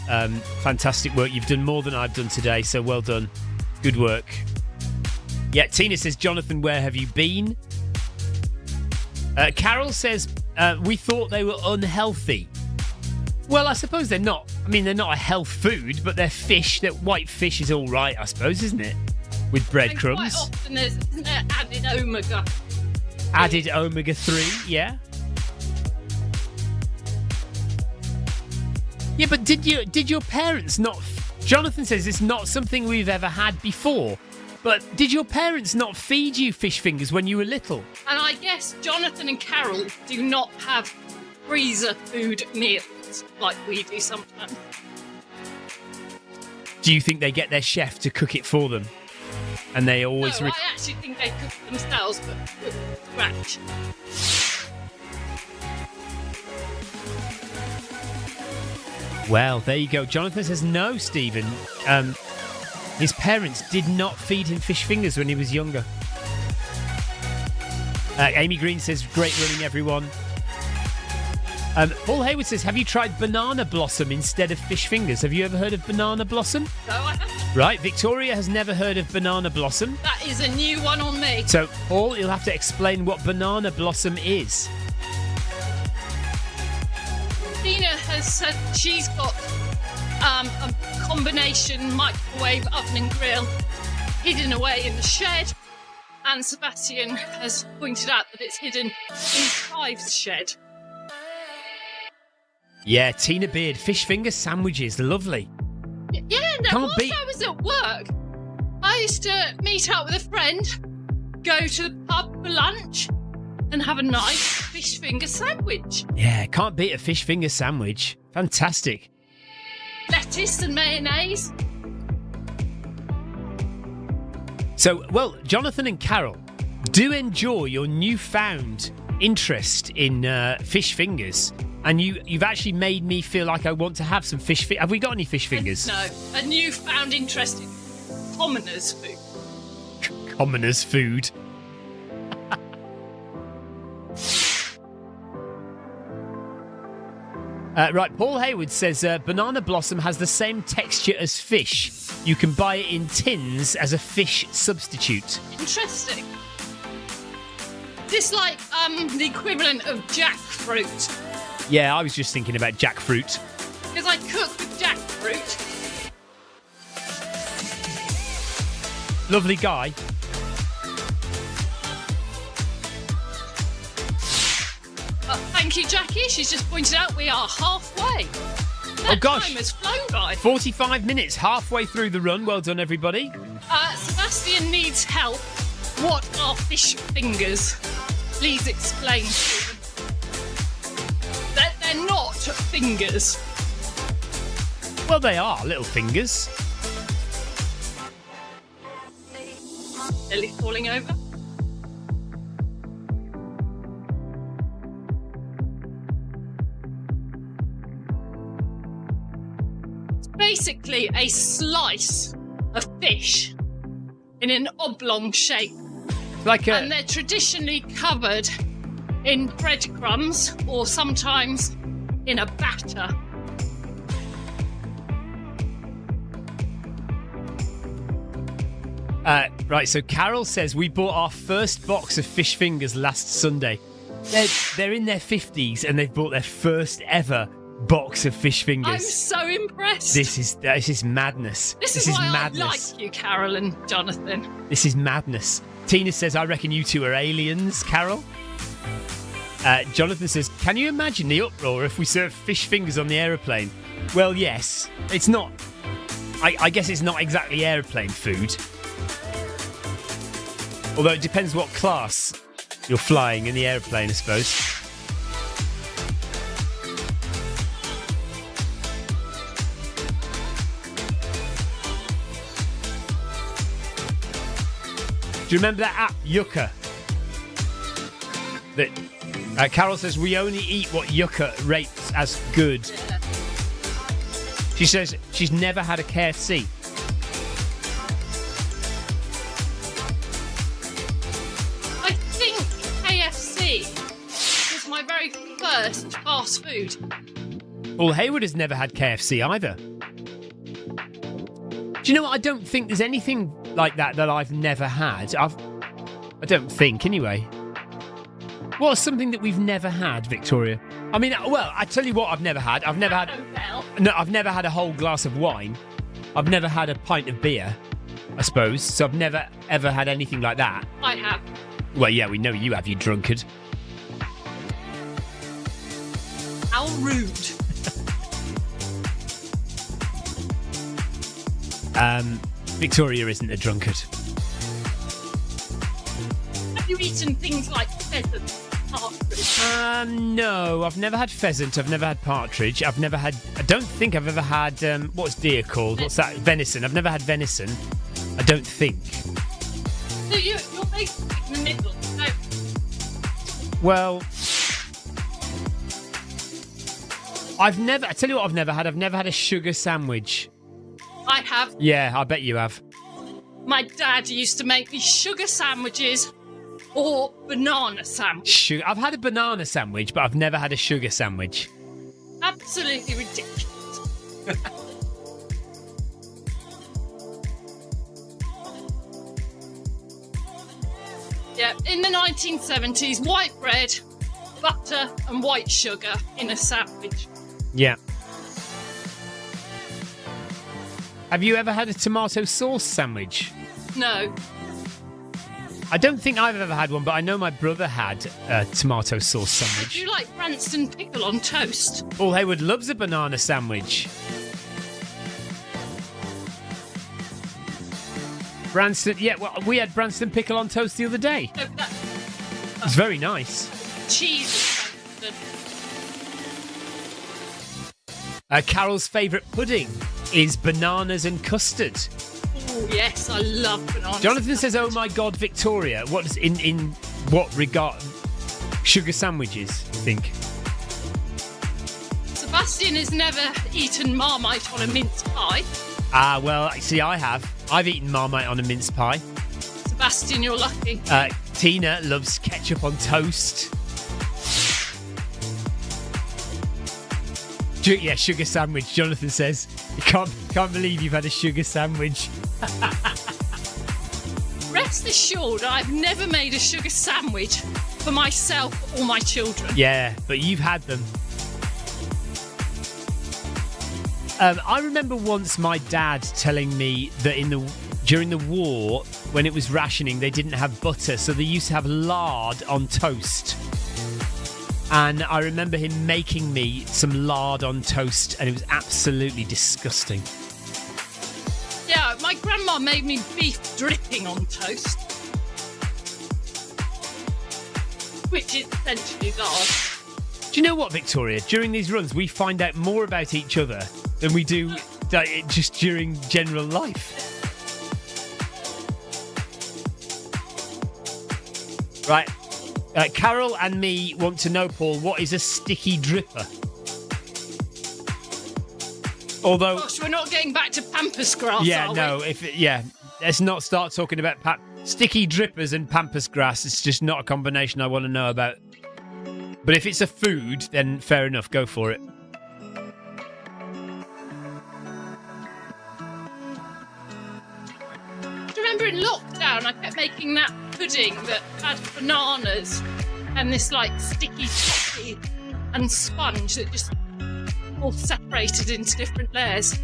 Fantastic work. You've done more than I've done today, so well done. Good work. Yeah, Tina says, Jonathan, where have you been? Carol says, we thought they were unhealthy. Well, I suppose they're not. I mean, they're not a health food, but they're fish. White fish is all right, I suppose, isn't it? With breadcrumbs. Quite often isn't there added omega? Added omega-3, yeah. Yeah, but did your parents not... Jonathan says it's not something we've ever had before. But did your parents not feed you fish fingers when you were little? And I guess Jonathan and Carol do not have freezer food meals like we do sometimes. Do you think they get their chef to cook it for them? And they always... No, I actually think they cook it themselves, but with scratch. Well, there you go. Jonathan says no, Stephen. His parents did not feed him fish fingers when he was younger. Amy Green says, great running, everyone. Paul Hayward says, have you tried banana blossom instead of fish fingers? Have you ever heard of banana blossom? No, I haven't. Right, Victoria has never heard of banana blossom. That is a new one on me. So, Paul, you'll have to explain what banana blossom is. Tina has said she's got a combination microwave, oven and grill hidden away in the shed, and Sebastian has pointed out that it's hidden in Clive's shed. Yeah, Tina Beard, fish finger sandwiches, lovely. Yeah, no, Can't whilst beat- I was at work, I used to meet up with a friend, go to the pub for lunch, and have a nice fish finger sandwich. Yeah, can't beat a fish finger sandwich. Fantastic. Lettuce and mayonnaise. So, well, Jonathan and Carol, do enjoy your newfound interest in fish fingers. And you've actually made me feel like I want to have some fish fingers. Have we got any fish fingers? No, a newfound interest in commoners' food. Commoners' food. Right, Paul Hayward says banana blossom has the same texture as fish. You can buy it in tins as a fish substitute. Interesting. This like the equivalent of jackfruit. Yeah, I was just thinking about jackfruit. Because I cook with jackfruit. Lovely guy. Thank you, Jackie. She's just pointed out we are halfway. That gosh. time has flown by. 45 minutes, halfway through the run. Well done, everybody. Sebastian needs help. What are fish fingers? Please explain to them. They're not fingers. Well, they are little fingers. Nearly falling over. It's basically a slice of fish in an oblong shape. Like And they're traditionally covered in breadcrumbs or sometimes in a batter. Right, so Carol says we bought our first box of fish fingers last Sunday. They're in their 50s and they've bought their first ever box of fish fingers. I'm so impressed. This is madness. This is why madness. I like you, Carol and Jonathan. This is madness. Tina says, I reckon you two are aliens, Carol. Jonathan says, can you imagine the uproar if we serve fish fingers on the aeroplane? Well, yes. It's not... I guess it's not exactly aeroplane food. Although it depends what class you're flying in the aeroplane, I suppose. Do you remember that app, Yucca? That Carol says we only eat what Yucca rates as good. Yeah. She says she's never had a KFC. I think KFC was my very first fast food. Well, Hayward has never had KFC either. Do you know what? I don't think there's anything like that I've never had. I don't think, anyway. What's something that we've never had, Victoria? I mean, well, I tell you what I've never had. I've never had a whole glass of wine. I've never had a pint of beer, I suppose. So I've never, ever had anything like that. I have. Well, yeah, we know you have, you drunkard. How rude. Victoria isn't a drunkard. Have you eaten things like pheasant, partridge? No, I've never had pheasant. I've never had partridge. I don't think I've ever had, what's deer called? What's that? Venison. I've never had venison. I don't think. So you're basically in the middle. No. Well, I tell you what I've never had. I've never had a sugar sandwich. I have. Yeah, I bet you have. My dad used to make me sugar sandwiches or banana sandwiches. Sugar. I've had a banana sandwich, but I've never had a sugar sandwich. Absolutely ridiculous. Yeah, in the 1970s, white bread, butter, and white sugar in a sandwich. Yeah. Have you ever had a tomato sauce sandwich? No. I don't think I've ever had one, but I know my brother had a tomato sauce sandwich. Do you like Branston pickle on toast? Paul Hayward loves a banana sandwich. Branston, yeah, well, we had Branston pickle on toast the other day. No, It's very nice. cheese is Branston. Carol's favourite pudding is bananas and custard. Oh, yes, I love bananas. Jonathan says, "Oh my God, Victoria! What's in what regard sugar sandwiches? I think." Sebastian has never eaten Marmite on a mince pie. Well, see, I have. I've eaten Marmite on a mince pie. Sebastian, you're lucky. Tina loves ketchup on toast. Yeah, sugar sandwich. Jonathan says, "You can't believe you've had a sugar sandwich." Rest assured, I've never made a sugar sandwich for myself or my children. Yeah, but you've had them. I remember once my dad telling me that during the war, when it was rationing, they didn't have butter, so they used to have lard on toast. And I remember him making me some lard on toast, and it was absolutely disgusting. Yeah, my grandma made me beef dripping on toast, which is essentially lard. Do you know what, Victoria? During these runs, we find out more about each other than we do just during general life. Right. Carol and me want to know, Paul, what is a sticky dripper? Although, Gosh, we're not getting back to pampas grass, yeah, are no, we? let's not start talking about sticky drippers and pampas grass. It's just not a combination I want to know about. But if it's a food, then fair enough, go for it. Do you remember in lockdown, I kept making that pudding that had bananas and this like sticky toffee and sponge that just all separated into different layers.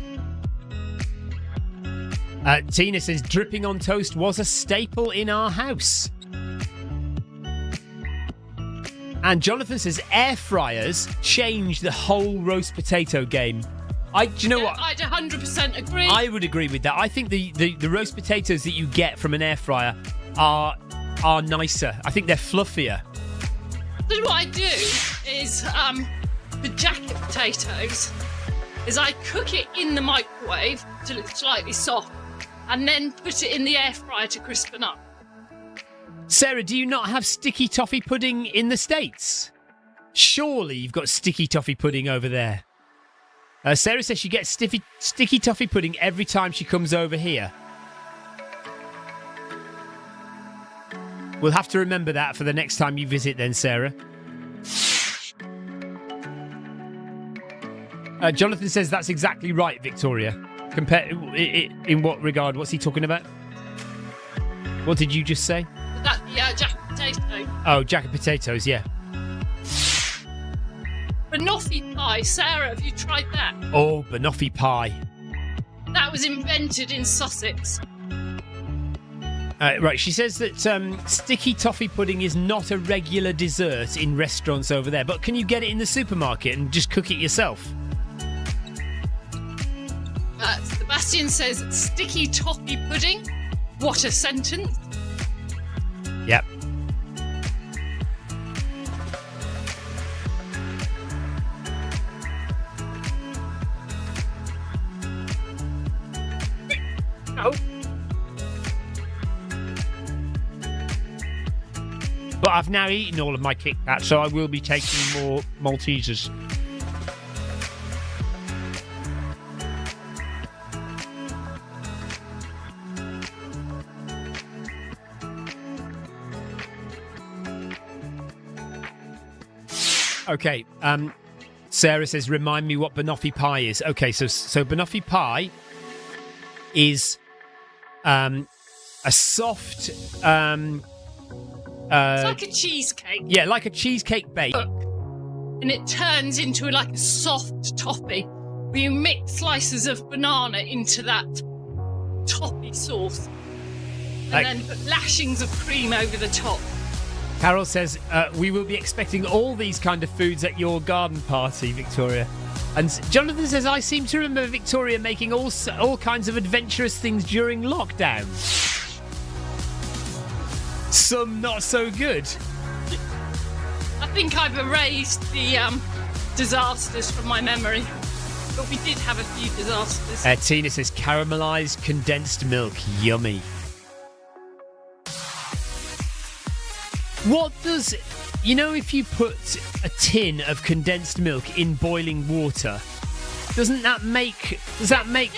Tina says dripping on toast was a staple in our house. And Jonathan says air fryers changed the whole roast potato game. Do you know what? I'd 100% agree. I would agree with that. I think the roast potatoes that you get from an air fryer are nicer. I think they're fluffier. So what I do is the jacket potatoes is I cook it in the microwave till it's slightly soft and then put it in the air fryer to crispen up. Sarah, do you not have sticky toffee pudding in the States? Surely you've got sticky toffee pudding over there. Sarah says she gets sticky toffee pudding every time she comes over here. We'll have to remember that for the next time you visit then, Sarah. Jonathan says that's exactly right, Victoria. In what regard? What's he talking about? What did you just say? That jacket potato. Oh, jacket potatoes, yeah. Banoffee pie. Sarah, have you tried that? Oh, banoffee pie. That was invented in Sussex. Right, she says that sticky toffee pudding is not a regular dessert in restaurants over there, but can you get it in the supermarket and just cook it yourself? Sebastian says sticky toffee pudding. What a sentence. Yep. No. But I've now eaten all of my Kit Kats, so I will be taking more Maltesers. Okay, Sarah says, remind me what banoffee pie is. Okay, so banoffee pie is a soft... It's like a cheesecake. Yeah, like a cheesecake bake. And it turns into like a soft toffee where you mix slices of banana into that toffee sauce. And then put lashings of cream over the top. Carol says, we will be expecting all these kind of foods at your garden party, Victoria. And Jonathan says, I seem to remember Victoria making all kinds of adventurous things during lockdown. Some not so good. I think I've erased the disasters from my memory. But we did have a few disasters. Tina says, caramelised condensed milk. Yummy. What does... You know, if you put a tin of condensed milk in boiling water, doesn't that make... Does that make...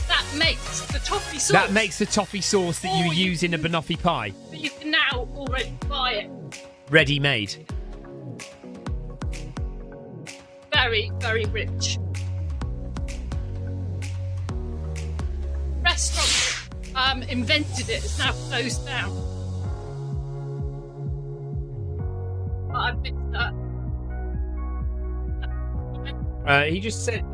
That makes the toffee sauce. That makes the toffee sauce that you use in a banoffee pie. But you can now already buy it. Ready-made. Very, very rich. Restaurant invented it. It's now closed down. But I missed that. He just said...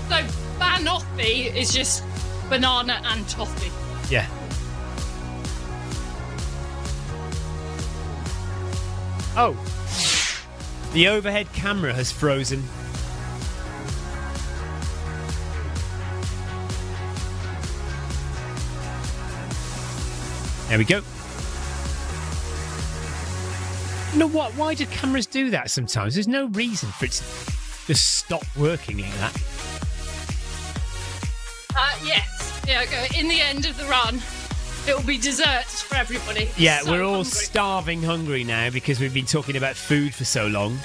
So banoffee is just banana and toffee. Yeah. Oh. The overhead camera has frozen. There we go. You know what? Why do cameras do that sometimes? There's no reason for it to just stop working like that. Yes. Yeah, go. In the end of the run, it'll be desserts for everybody. Yeah, So we're all hungry. starving hungry now because we've been talking about food for so long.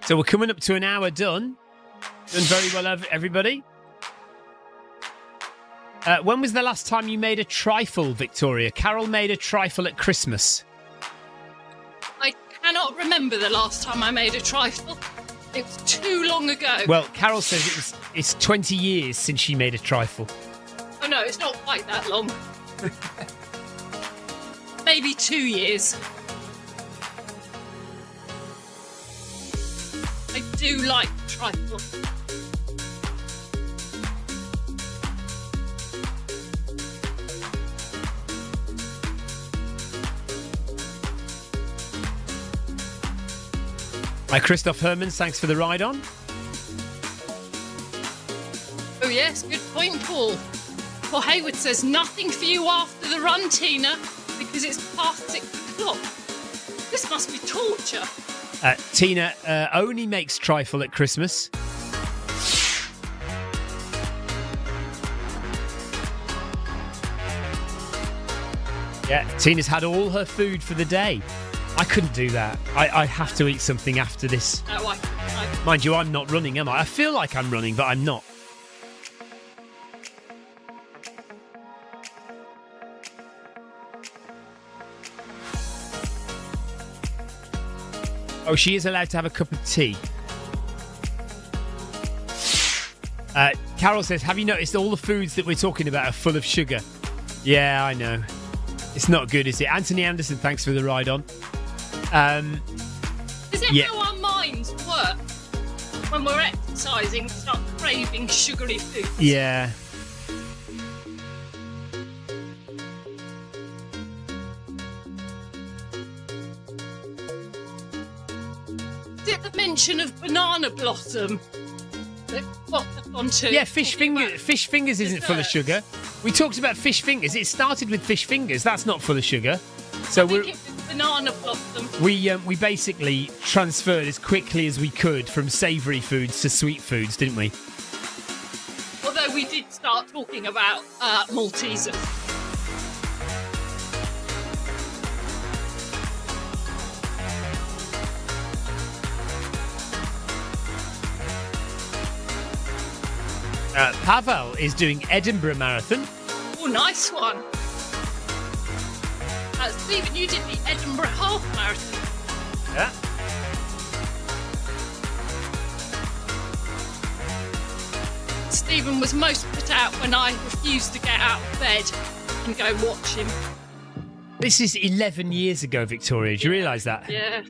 So we're coming up to an hour done. Done very well, everybody. When was the last time you made a trifle, Victoria? Carol made a trifle at Christmas. I cannot remember the last time I made a trifle. It was too long ago. Well, Carol says it's 20 years since she made a trifle. Oh no, it's not quite that long. Maybe 2 years. I do like trifle. Hi, Christoph Hermans, thanks for the ride on. Oh yes, good point, Paul. Paul Hayward says, nothing for you after the run, Tina, because it's past 6 o'clock. This must be torture. Tina only makes trifle at Christmas. Yeah, Tina's had all her food for the day. I couldn't do that. I have to eat something after this. No, I Mind you, I'm not running, am I? I feel like I'm running, but I'm not. Oh, she is allowed to have a cup of tea. Carol says, have you noticed all the foods that we're talking about are full of sugar? Yeah, I know. It's not good, is it? Anthony Anderson, thanks for the ride on. Is it yeah. how our minds work? When we're exercising, we start craving sugary food. Yeah. Is it the mention of banana blossom that got us onto? Yeah, fish fingers isn't full of sugar. We talked about fish fingers. It started with fish fingers. That's not full of sugar. So I think it was banana blossom. we basically transferred as quickly as we could from savoury foods to sweet foods, didn't we? Although we did start talking about Maltesers. Pavel is doing Edinburgh Marathon. Oh, nice one. Stephen, you did the Edinburgh Half Marathon. Yeah. Stephen was most put out when I refused to get out of bed and go watch him. This is 11 years ago, Victoria. Do you realise that? Yeah.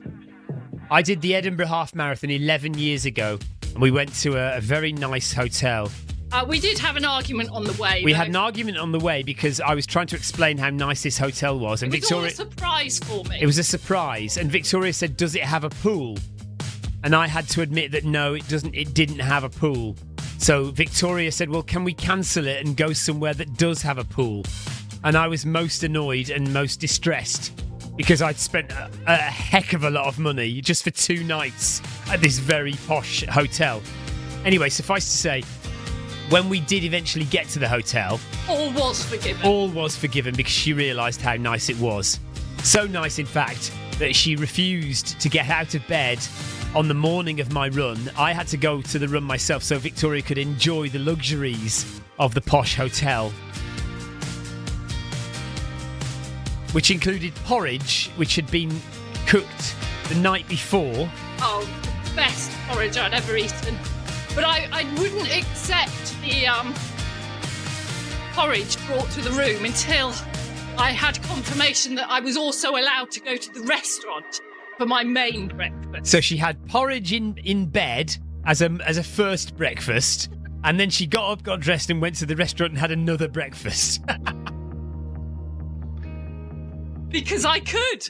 I did the Edinburgh Half Marathon 11 years ago, and we went to a very nice hotel. We did have an argument on the way. We had an argument on the way because I was trying to explain how nice this hotel was, and it was Victoria. All a surprise for me. It was a surprise, and Victoria said, "Does it have a pool?" And I had to admit that no, it doesn't. It didn't have a pool. So Victoria said, "Well, can we cancel it and go somewhere that does have a pool?" And I was most annoyed and most distressed because I'd spent a heck of a lot of money just for 2 nights at this very posh hotel. Anyway, suffice to say, when we did eventually get to the hotel, all was forgiven. All was forgiven because she realised how nice it was. So nice, in fact, that she refused to get out of bed on the morning of my run. I had to go to the run myself so Victoria could enjoy the luxuries of the posh hotel, which included porridge, which had been cooked the night before. Oh, the best porridge I'd ever eaten. But I wouldn't accept the porridge brought to the room until I had confirmation that I was also allowed to go to the restaurant for my main breakfast. So she had porridge in bed as a first breakfast, and then she got up, got dressed, and went to the restaurant and had another breakfast. Because I could.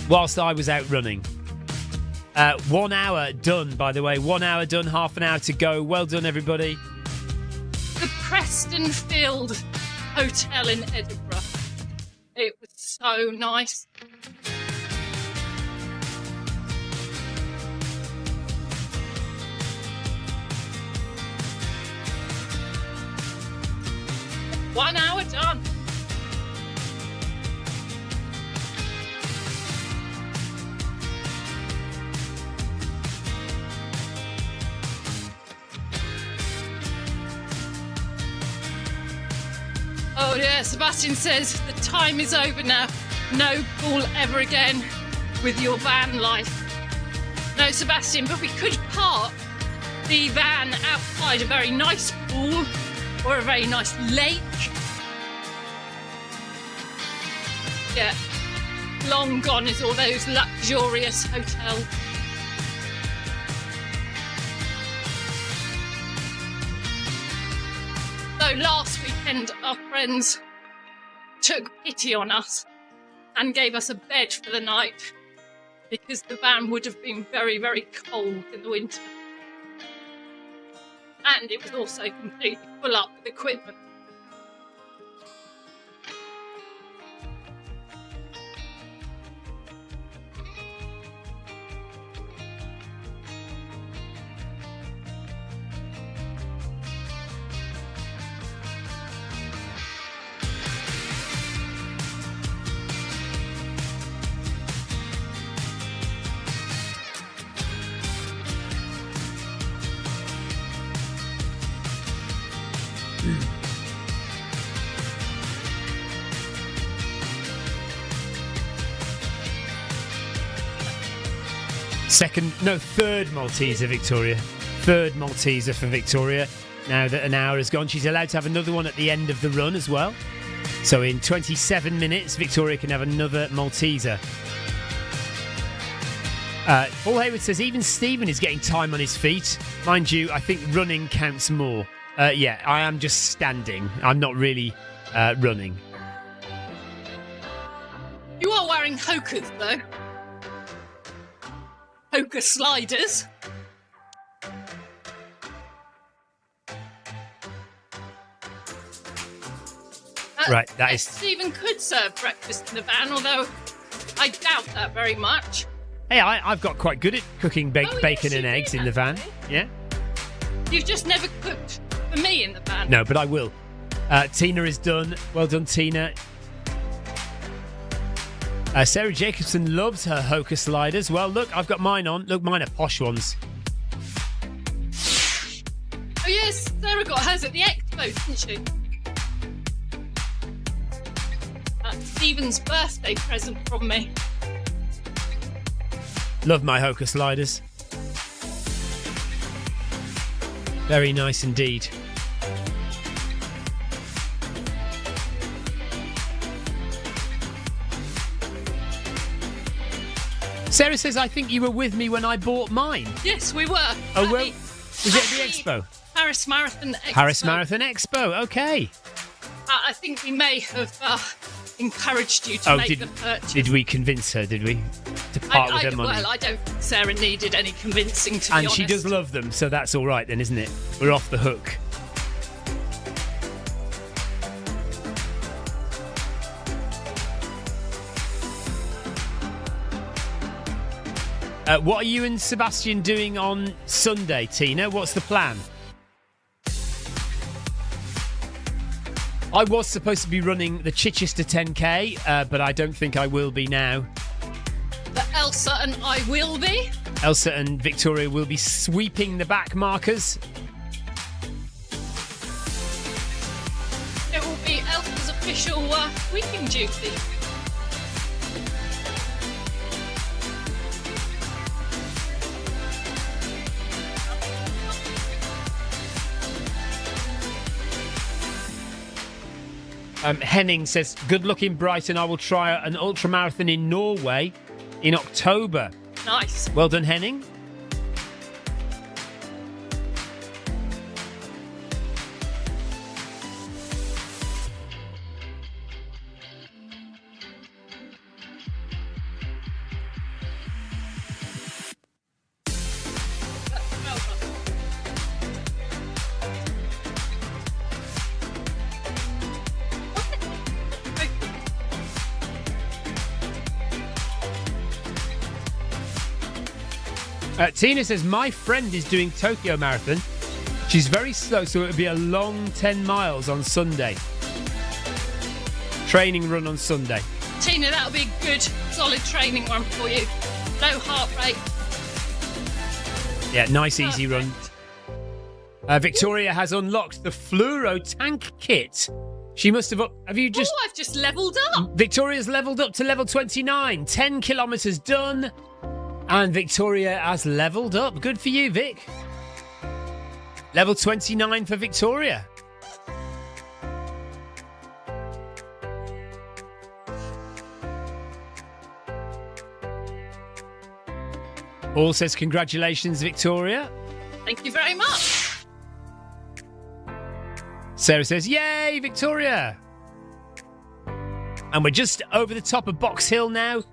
Whilst I was out running. 1 hour done, by the way. 1 hour done, half an hour to go. Well done, everybody. The Prestonfield Hotel in Edinburgh. It was so nice. One hour done. Oh yeah, Sebastian says the time is over now. No pool ever again with your van life. No, Sebastian, but we could park the van outside a very nice pool or a very nice lake. Yeah, long gone is all those luxurious hotels. So last weekend, our friends took pity on us and gave us a bed for the night because the van would have been very, very cold in the winter. And it was also completely full up with equipment. Third Malteser, Victoria. Third Malteser for Victoria. Now that an hour has gone, she's allowed to have another one at the end of the run as well. So in 27 minutes, Victoria can have another Malteser. Paul Hayward says, even Stephen is getting time on his feet. Mind you, I think running counts more. Yeah, I am just standing. I'm not really running. You are wearing Hoka's, though. Hoka sliders. Right, that is... Stephen could serve breakfast in the van, although I doubt that very much. Hey, I've got quite good at cooking bacon and eggs in the van. Yeah. You've just never cooked for me in the van. No, but I will. Tina is done. Well done, Tina. Sarah Jacobson loves her Hoka sliders. Well, look, I've got mine on. Look, mine are posh ones. says Sarah got hers at the expo, didn't she? That's Stephen's birthday present from me. Love my Hoka sliders. Very nice indeed. Sarah says, I think you were with me when I bought mine. Yes, we were. Oh, well, was it at the expo? Paris Marathon Expo. Paris Marathon Expo, okay. I think we may have encouraged you to make the purchase. Did we convince her, did we? To part with her money? Well, I don't think Sarah needed any convincing, to be honest. And she does love them, so that's all right then, isn't it? We're off the hook. What are you and Sebastian doing on Sunday, Tina? What's the plan? I was supposed to be running the Chichester 10K, but I don't think I will be now. But Elsa and I will be. Elsa and Victoria will be sweeping the back markers. It will be Elsa's official sweeping duty. Henning says, good luck in Brighton. I will try an ultramarathon in Norway in October. Nice. Well done, Henning. Tina says, my friend is doing Tokyo Marathon. She's very slow, so it'll be a long 10 miles on Sunday. Training run on Sunday. Tina, that'll be a good, solid training run for you. Low heart rate. Yeah, nice, easy run. Victoria has unlocked the fluoro tank kit. She must have... Have you just... Oh, I've just levelled up. Victoria's levelled up to level 29. 10 kilometres done. And Victoria has levelled up. Good for you, Vic. Level 29 for Victoria. Paul says, congratulations, Victoria. Thank you very much. Sarah says, yay, Victoria. And we're just over the top of Box Hill now.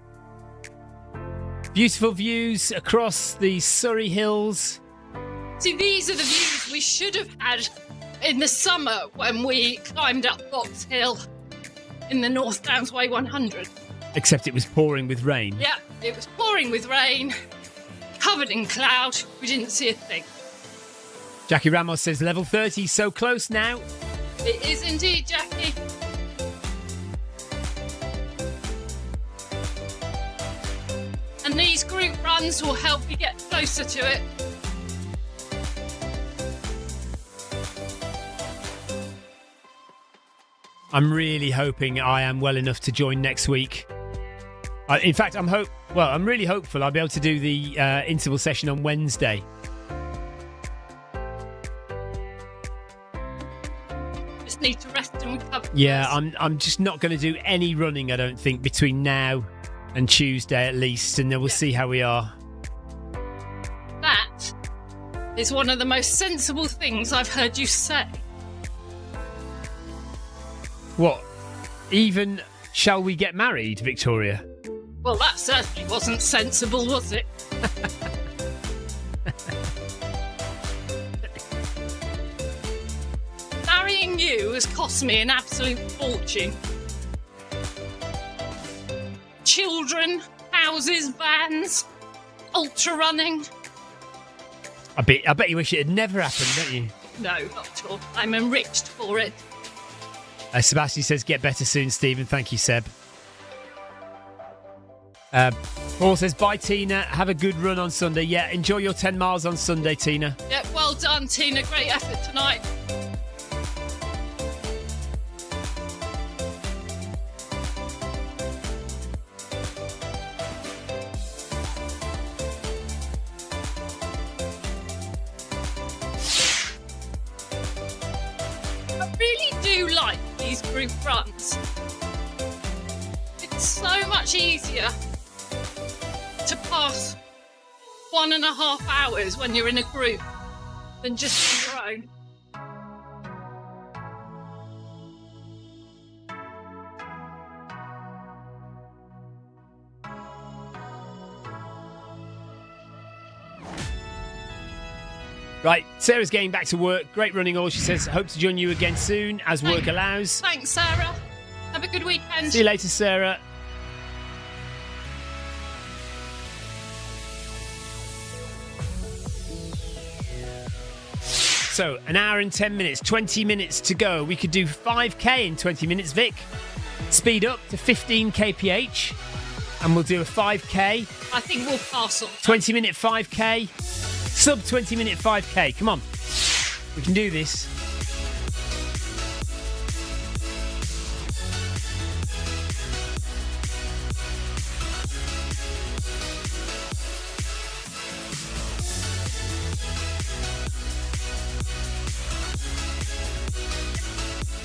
Beautiful views across the Surrey Hills. See, these are the views we should have had in the summer when we climbed up Box Hill in the North Downs Way 100. Except it was pouring with rain. Yeah, it was pouring with rain, covered in cloud. We didn't see a thing. Jackie Ramos says, level 30, so close now. It is indeed, Jackie. And these group runs will help you get closer to it. I'm really hoping I am well enough to join next week. In fact, I'm really hopeful I'll be able to do the interval session on Wednesday. Just need to rest and recover. Yeah, I'm just not going to do any running, I don't think, between now and Tuesday at least, and then we'll see how we are. That is one of the most sensible things I've heard you say. What? Even shall we get married, Victoria? Well, that certainly wasn't sensible, was it? Marrying you has cost me an absolute fortune. Children, houses, vans, ultra running. I bet you wish it had never happened, don't you? No, not at all. I'm enriched for it. Sebastian says, get better soon, Stephen. Thank you, Seb. Paul says, bye, Tina. Have a good run on Sunday. Yeah, enjoy your 10 miles on Sunday, Tina. Yep, well done, Tina. Great effort tonight. I really do like these group runs. It's so much easier to pass 1.5 hours when you're in a group than just on your own. Right, Sarah's getting back to work. Great running all. She says, hope to join you again soon as work allows. Thanks, Sarah. Have a good weekend. See you later, Sarah. So, an hour and 10 minutes, 20 minutes to go. We could do 5k in 20 minutes, Vic. Speed up to 15 kph. And we'll do a 5k. I think we'll pass on. 20-minute 5k. Sub 20-minute 5k. Come on. We can do this.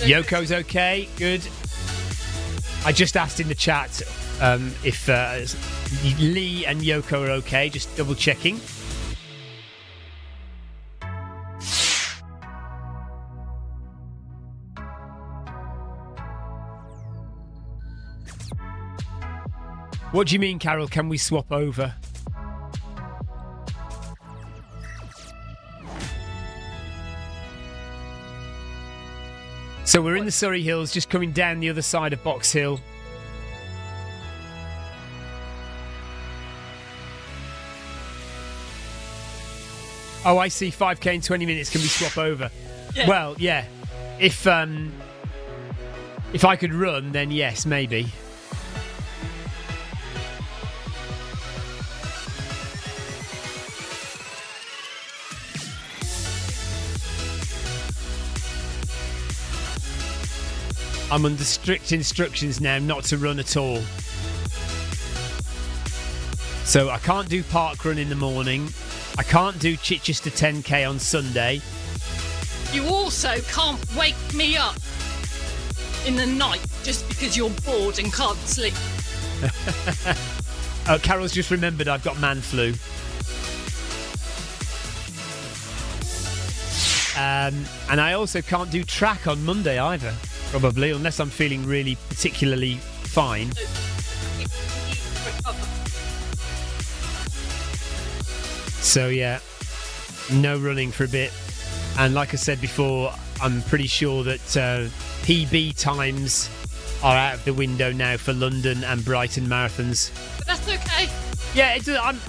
Yoko's okay. Good. I just asked in the chat if Lee and Yoko are okay. Just double checking. What do you mean, Carol? Can we swap over? So we're in the Surrey Hills, just coming down the other side of Box Hill. Oh, I see. 5k in 20 minutes. Can we swap over? Yeah. Well, yeah. If I could run, then yes, maybe. I'm under strict instructions now not to run at all. So I can't do park run in the morning. I can't do Chichester 10k on Sunday. You also can't wake me up in the night just because you're bored and can't sleep. Oh, Carol's just remembered I've got man flu. And I also can't do track on Monday either. Probably, unless I'm feeling really particularly fine. So yeah, no running for a bit. And like I said before, I'm pretty sure that PB times are out of the window now for London and Brighton marathons. But that's okay. Yeah,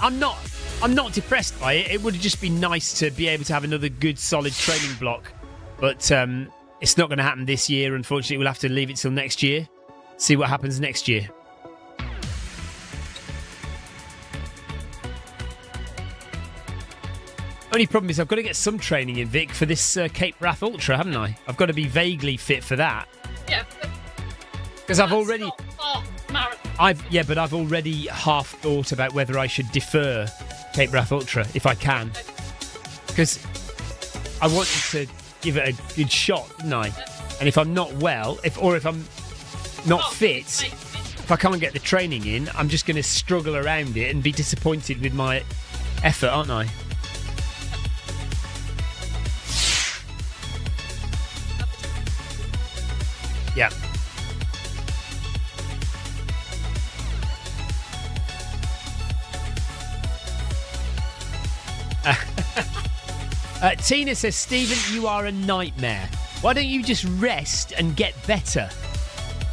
I'm not depressed by it. It would just be nice to be able to have another good solid training block. But it's not going to happen this year, unfortunately. We'll have to leave it till next year. See what happens next year. Only problem is I've got to get some training in, Vic, for this Cape Wrath Ultra, haven't I? I've got to be vaguely fit for that. Yeah. Because I've already... Marathon. But I've already half thought about whether I should defer Cape Wrath Ultra, if I can. Because I wanted to give it a good shot, didn't I? And if I'm not well, if I'm not fit, if I can't get the training in, I'm just going to struggle around it and be disappointed with my effort, aren't I? Yeah. Tina says, Stephen, you are a nightmare. Why don't you just rest and get better?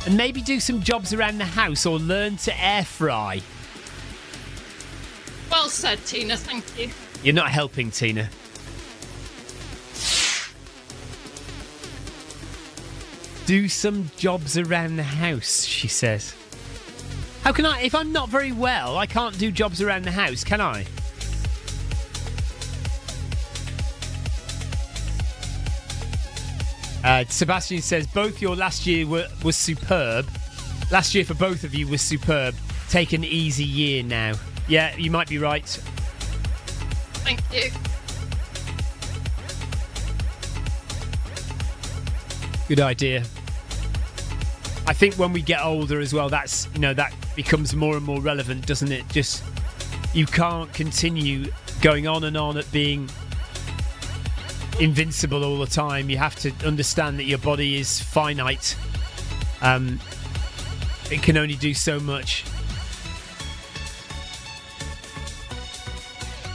And maybe do some jobs around the house or learn to air fry. Well said, Tina. Thank you. You're not helping, Tina. Do some jobs around the house, she says. How can I? If I'm not very well, I can't do jobs around the house, can I? Sebastian says both your last year was superb. Last year for both of you was superb. Take an easy year now. Yeah, you might be right. Thank you. Good idea. I think when we get older as well, that becomes more and more relevant, doesn't it? Just you can't continue going on and on at being invincible all the time. You have to understand that your body is finite. It can only do so much.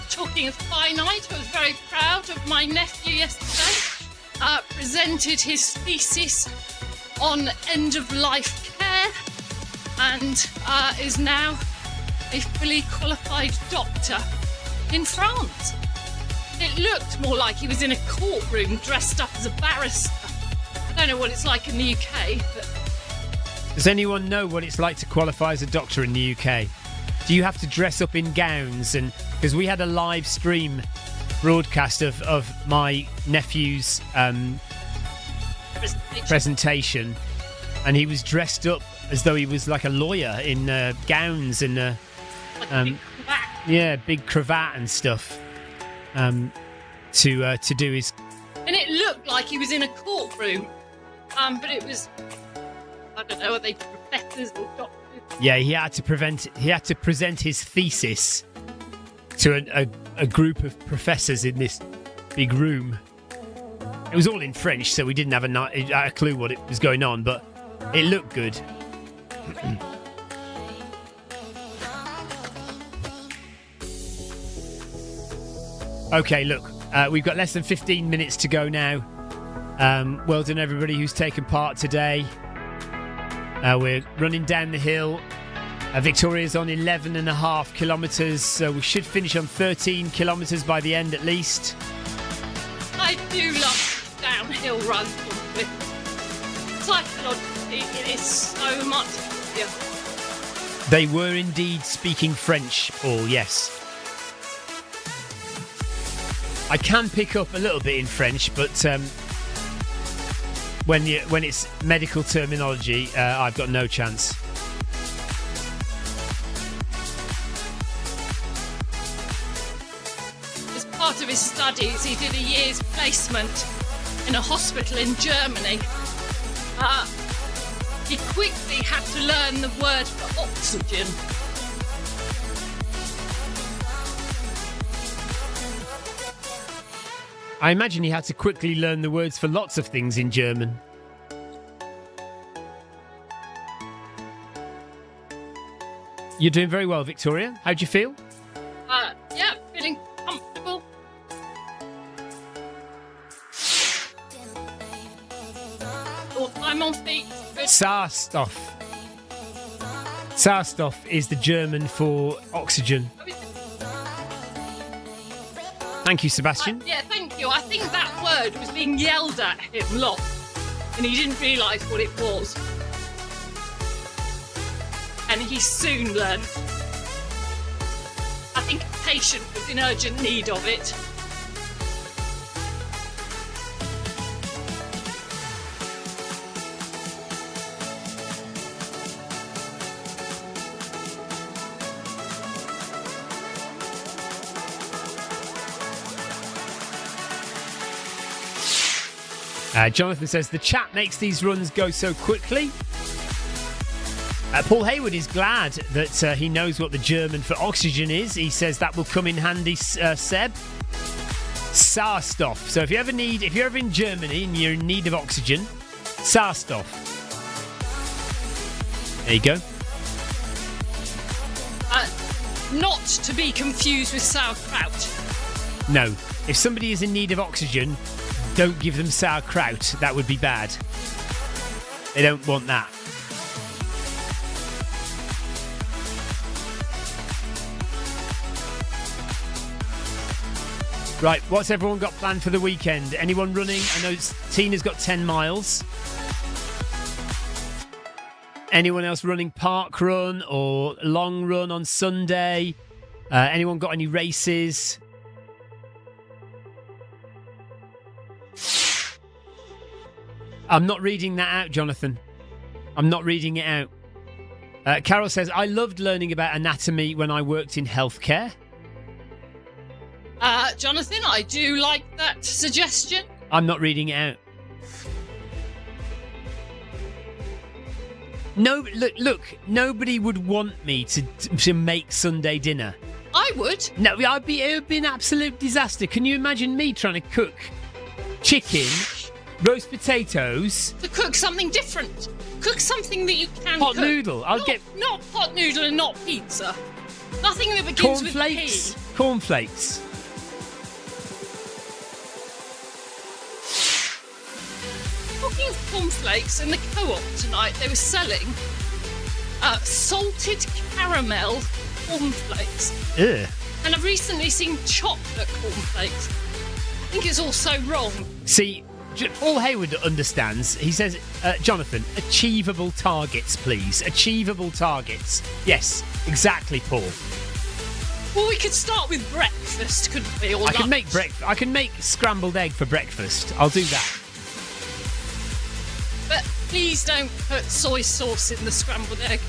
Talking of finite, I was very proud of my nephew yesterday. Presented his thesis on end-of-life care and is now a fully qualified doctor in France. It looked more like he was in a courtroom dressed up as a barrister. I don't know what it's like in the UK, but... Does anyone know what it's like to qualify as a doctor in the UK? Do you have to dress up in gowns? And because we had a live stream broadcast of my nephew's presentation, and he was dressed up as though he was like a lawyer in gowns and big cravat and stuff to do his. And it looked like he was in a courtroom, but it was, I don't know, are they professors or doctors? Yeah, he had to present his thesis to a group of professors in this big room. It was all in French, so we didn't have a clue what it was going on, but it looked good. Okay, look, we've got less than 15 minutes to go now. Well done, everybody who's taken part today. We're running down the hill. Victoria's on 11.5 kilometres, so we should finish on 13 kilometres by the end at least. I do love downhill runs on Zwift. Psychologically, it is so much easier. They were indeed speaking French, Paul, yes. I can pick up a little bit in French, but when it's medical terminology, I've got no chance. As part of his studies, he did a year's placement in a hospital in Germany. He quickly had to learn the word for oxygen. I imagine he had to quickly learn the words for lots of things in German. You're doing very well, Victoria. How do you feel? Yeah, feeling comfortable. All time on feet. Sauerstoff. Sauerstoff is the German for oxygen. Thank you, Sebastian. Yeah, thank you. I think that word was being yelled at him a lot, and he didn't realise what it was. And he soon learned. I think a patient was in urgent need of it. Jonathan says, the chat makes these runs go so quickly. Paul Hayward is glad that he knows what the German for oxygen is. He says that will come in handy, Seb. Sauerstoff. So if you're ever in Germany and you're in need of oxygen, Sauerstoff. There you go. Not to be confused with sauerkraut. No. If somebody is in need of oxygen, don't give them sauerkraut. That would be bad. They don't want that. Right, what's everyone got planned for the weekend? Anyone running? I know Tina's got 10 miles. Anyone else running park run or long run on Sunday? Anyone got any races? I'm not reading that out, Jonathan. I'm not reading it out. Carol says, I loved learning about anatomy when I worked in healthcare. Jonathan, I do like that suggestion. I'm not reading it out. No, look. Nobody would want me to make Sunday dinner. I would. No, it would be an absolute disaster. Can you imagine me trying to cook chicken, roast potatoes, To cook something different. Cook something that you can pot cook. noodle? Not pot noodle and not pizza. Nothing that begins with cornflakes. P. Cornflakes. Talking of cornflakes, in the co-op tonight, they were selling salted caramel cornflakes. Ugh. And I've recently seen chocolate cornflakes. I think it's also wrong. See, Paul Hayward understands. He says, Jonathan, achievable targets, please. Achievable targets. Yes, exactly, Paul. Well, we could start with breakfast, couldn't we? Or I can lunch. make I can make scrambled egg for breakfast. I'll do that. But please don't put soy sauce in the scrambled egg.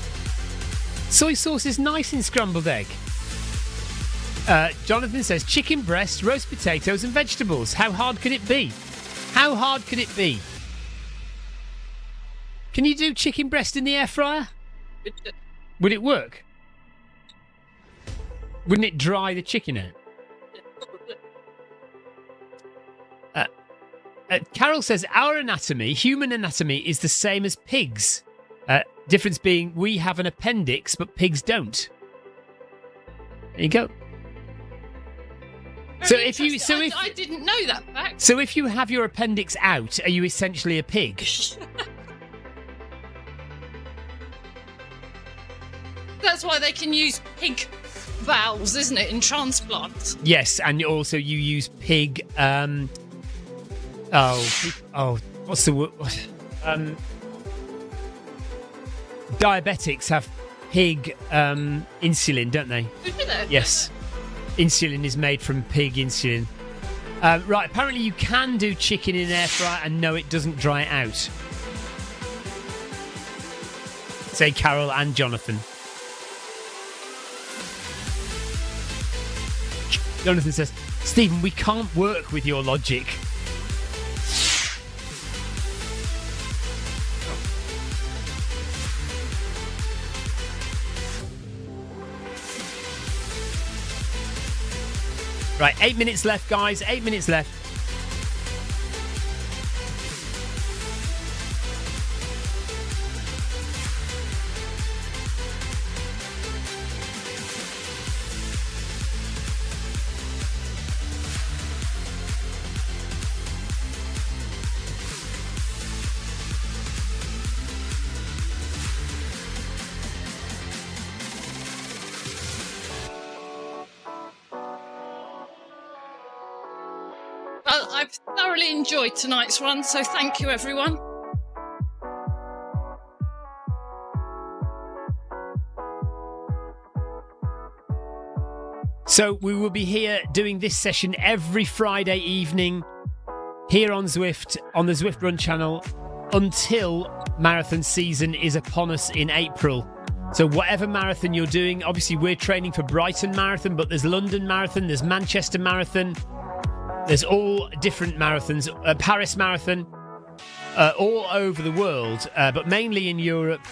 Soy sauce is nice in scrambled egg. Jonathan says chicken breast, roast potatoes and vegetables. How hard could it be? How hard could it be? Can you do chicken breast in the air fryer? Would it work? Wouldn't it dry the chicken out? Carol says our anatomy, human anatomy, is the same as pigs. Difference being we have an appendix, but pigs don't. There you go. Very interesting. I didn't know that fact. So if you have your appendix out, are you essentially a pig? That's why they can use pig valves, isn't it, in transplants? Yes, and also you use pig. What's the word? Diabetics have pig insulin, don't they? Do they? Yes. Insulin is made from pig insulin. Right, apparently you can do chicken in an air fryer and no, it doesn't dry it out. Say Carol and Jonathan. Jonathan says, Stephen, we can't work with your logic. Right, 8 minutes left, guys. 8 minutes left. Well, I've thoroughly enjoyed tonight's run, so thank you, everyone. So we will be here doing this session every Friday evening here on Zwift, on the Zwift Run channel, until marathon season is upon us in April. So whatever marathon you're doing, obviously we're training for Brighton Marathon, but there's London Marathon, there's Manchester Marathon, there's all different marathons, Paris Marathon, all over the world, but mainly in Europe.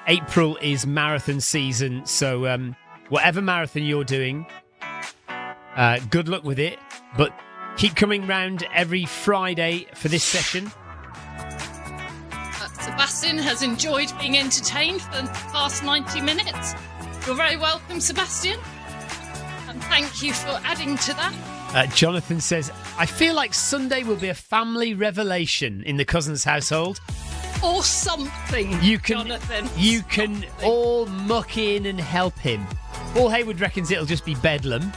April is marathon season, so whatever marathon you're doing, good luck with it, but keep coming round every Friday for this session. Sebastian has enjoyed being entertained for the past 90 minutes. You're very welcome, Sebastian. And thank you for adding to that. Jonathan says, I feel like Sunday will be a family revelation in the Cousins household. Or something, You can Something. all muck in and help him. Paul Hayward reckons it'll just be bedlam.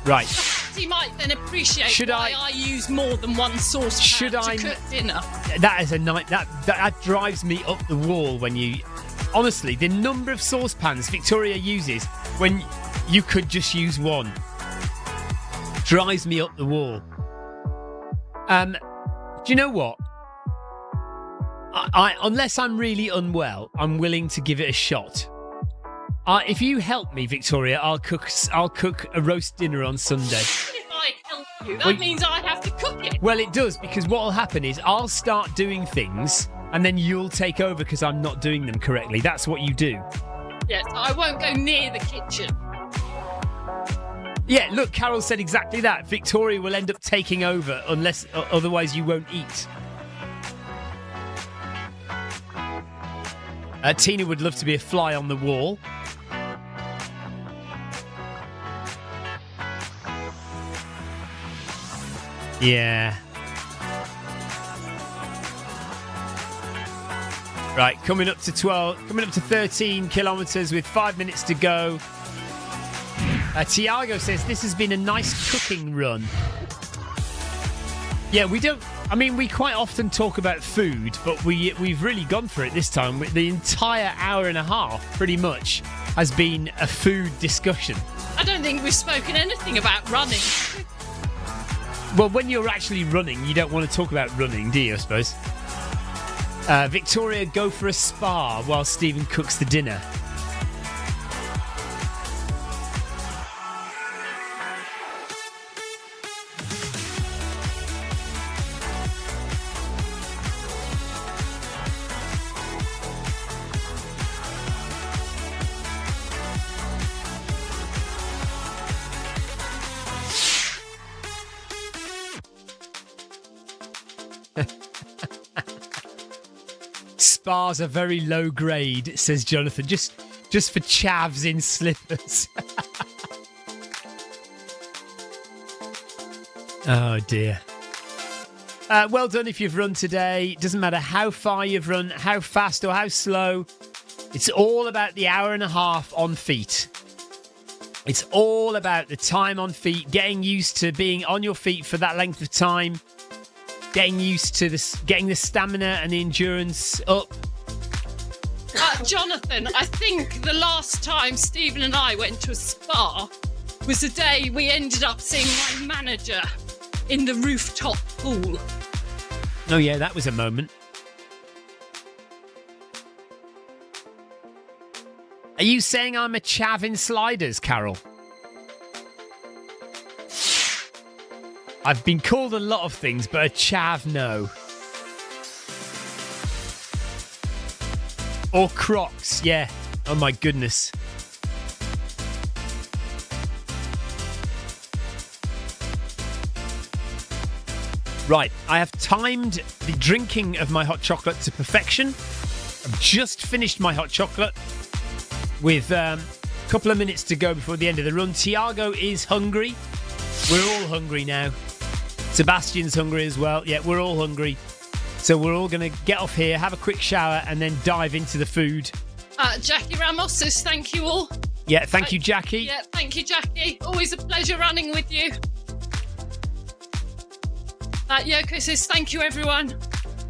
Right. he might then appreciate Should why I use more than one saucepan to cook dinner. That is a night that drives me up the wall when you. Honestly, the number of saucepans Victoria uses when you could just use one drives me up the wall. Do you know what? I unless I'm really unwell, I'm willing to give it a shot. If you help me, Victoria, I'll cook a roast dinner on Sunday. If I help you, that means I have to cook it. Well, it does, because what will happen is I'll start doing things and then you'll take over because I'm not doing them correctly. That's what you do. Yes, I won't go near the kitchen. Yeah, look, Carol said exactly that. Victoria will end up taking over unless otherwise you won't eat. Tina would love to be a fly on the wall. Yeah. Right, coming up to 13 kilometres with 5 minutes to go. Tiago says this has been a nice cooking run. Yeah, we quite often talk about food, but we've really gone for it this time. The entire hour and a half, pretty much, has been a food discussion. I don't think we've spoken anything about running. Well, when you're actually running, you don't want to talk about running, do you, I suppose? Victoria, go for a spa while Stephen cooks the dinner. Spas are very low grade, says Jonathan. Just for chavs in slippers. Oh dear. Well done if you've run today. Doesn't matter how far you've run, how fast or how slow. It's all about the hour and a half on feet. It's all about the time on feet, getting used to being on your feet for that length of time. Getting used to getting the stamina and the endurance up. Jonathan, I think the last time Stephen and I went to a spa was the day we ended up seeing my manager in the rooftop pool. Oh yeah, that was a moment. Are you saying I'm a chav in sliders, Carol? I've been called a lot of things, but a chav, no. Or Crocs, yeah. Oh my goodness. Right, I have timed the drinking of my hot chocolate to perfection. I've just finished my hot chocolate with a couple of minutes to go before the end of the run. Tiago is hungry. We're all hungry now. Sebastian's hungry as well. Yeah, we're all hungry. So we're all going to get off here, have a quick shower, and then dive into the food. Jackie Ramos says thank you all. Yeah, thank you, Jackie. Yeah, thank you, Jackie. Always a pleasure running with you. Yoko says thank you, everyone.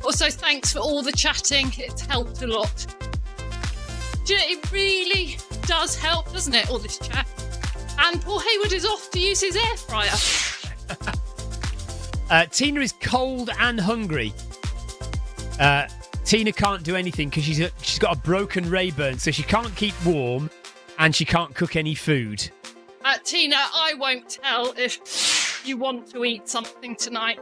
Also, thanks for all the chatting. It's helped a lot. Do you know, it really does help, doesn't it, all this chat? And Paul Hayward is off to use his air fryer. Tina is cold and hungry. Tina can't do anything because she's got a broken Rayburn, so she can't keep warm and she can't cook any food. Tina, I won't tell if you want to eat something tonight.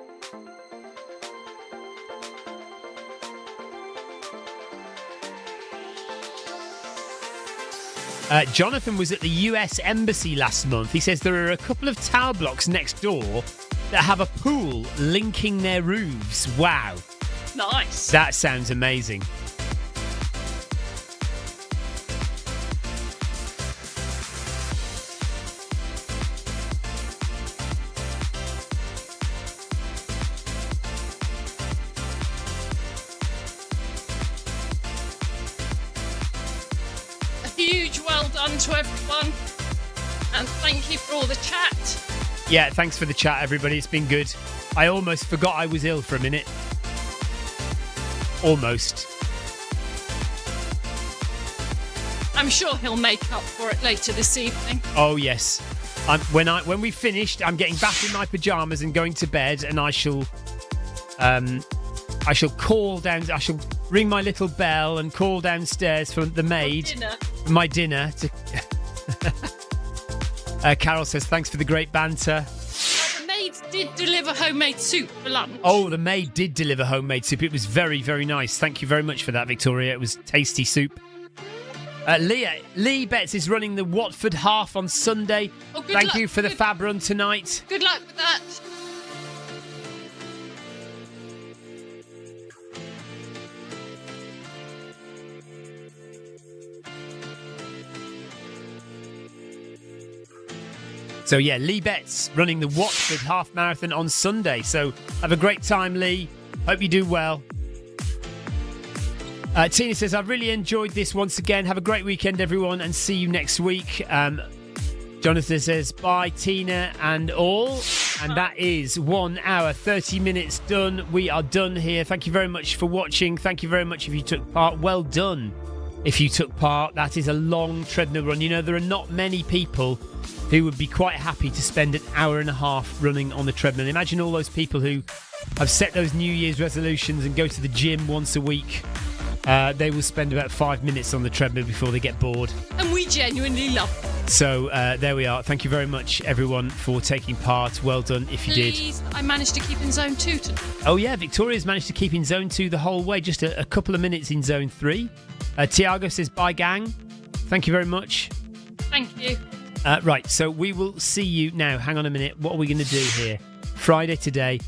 Jonathan was at the US Embassy last month. He says there are a couple of tower blocks next door that have a pool linking their roofs. Wow. Nice. That sounds amazing. A huge well done to everyone. And thank you for all the chat. Yeah, thanks for the chat, everybody. It's been good. I almost forgot I was ill for a minute. Almost. I'm sure he'll make up for it later this evening. Oh yes. When we finished, I'm getting back in my pajamas and going to bed, and I shall call down. I shall ring my little bell and call downstairs for the maid. My dinner. Carol says thanks for the great banter. The maid did deliver homemade soup for lunch. Oh, the maid did deliver homemade soup. It was very, very nice. Thank you very much for that, Victoria. It was tasty soup. Lee Betts is running the Watford half on Sunday. Oh, Thank you for the fab run tonight. Good luck with that. So yeah, Lee Betts running the Watford half marathon on Sunday. So have a great time, Lee. Hope you do well. Tina says, I've really enjoyed this once again. Have a great weekend, everyone, and see you next week. Jonathan says, bye, Tina and all. And that is 1 hour, 30 minutes done. We are done here. Thank you very much for watching. Thank you very much if you took part. Well done if you took part. That is a long treadmill run. You know, there are not many people who would be quite happy to spend an hour and a half running on the treadmill. Imagine all those people who have set those New Year's resolutions and go to the gym once a week. They will spend about 5 minutes on the treadmill before they get bored. And we genuinely love it. So there we are. Thank you very much, everyone, for taking part. Well done if you did. I managed to keep in zone 2 today. Oh, yeah. Victoria's managed to keep in zone 2 the whole way. Just a couple of minutes in zone 3. Tiago says, bye, gang. Thank you very much. Thank you. Right. So we will see you now. Hang on a minute. What are we going to do here? Friday today.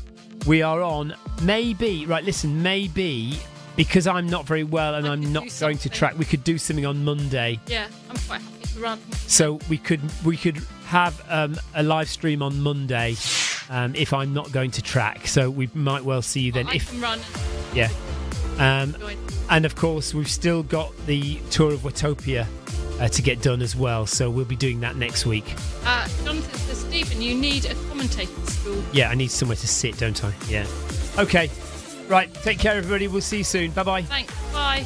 We are on maybe. Right. Listen, maybe. Because I'm not very well and I'm not going to track, we could do something on Monday. Yeah, I'm quite happy to run. So we could have a live stream on Monday if I'm not going to track. So we might well see you then. I can run. Yeah. And of course, we've still got the tour of Watopia to get done as well. So we'll be doing that next week. Jonathan says, Stephen, you need a commentator school. Yeah, I need somewhere to sit, don't I? Yeah. Okay. Right, take care, everybody. We'll see you soon. Bye-bye. Thanks. Bye.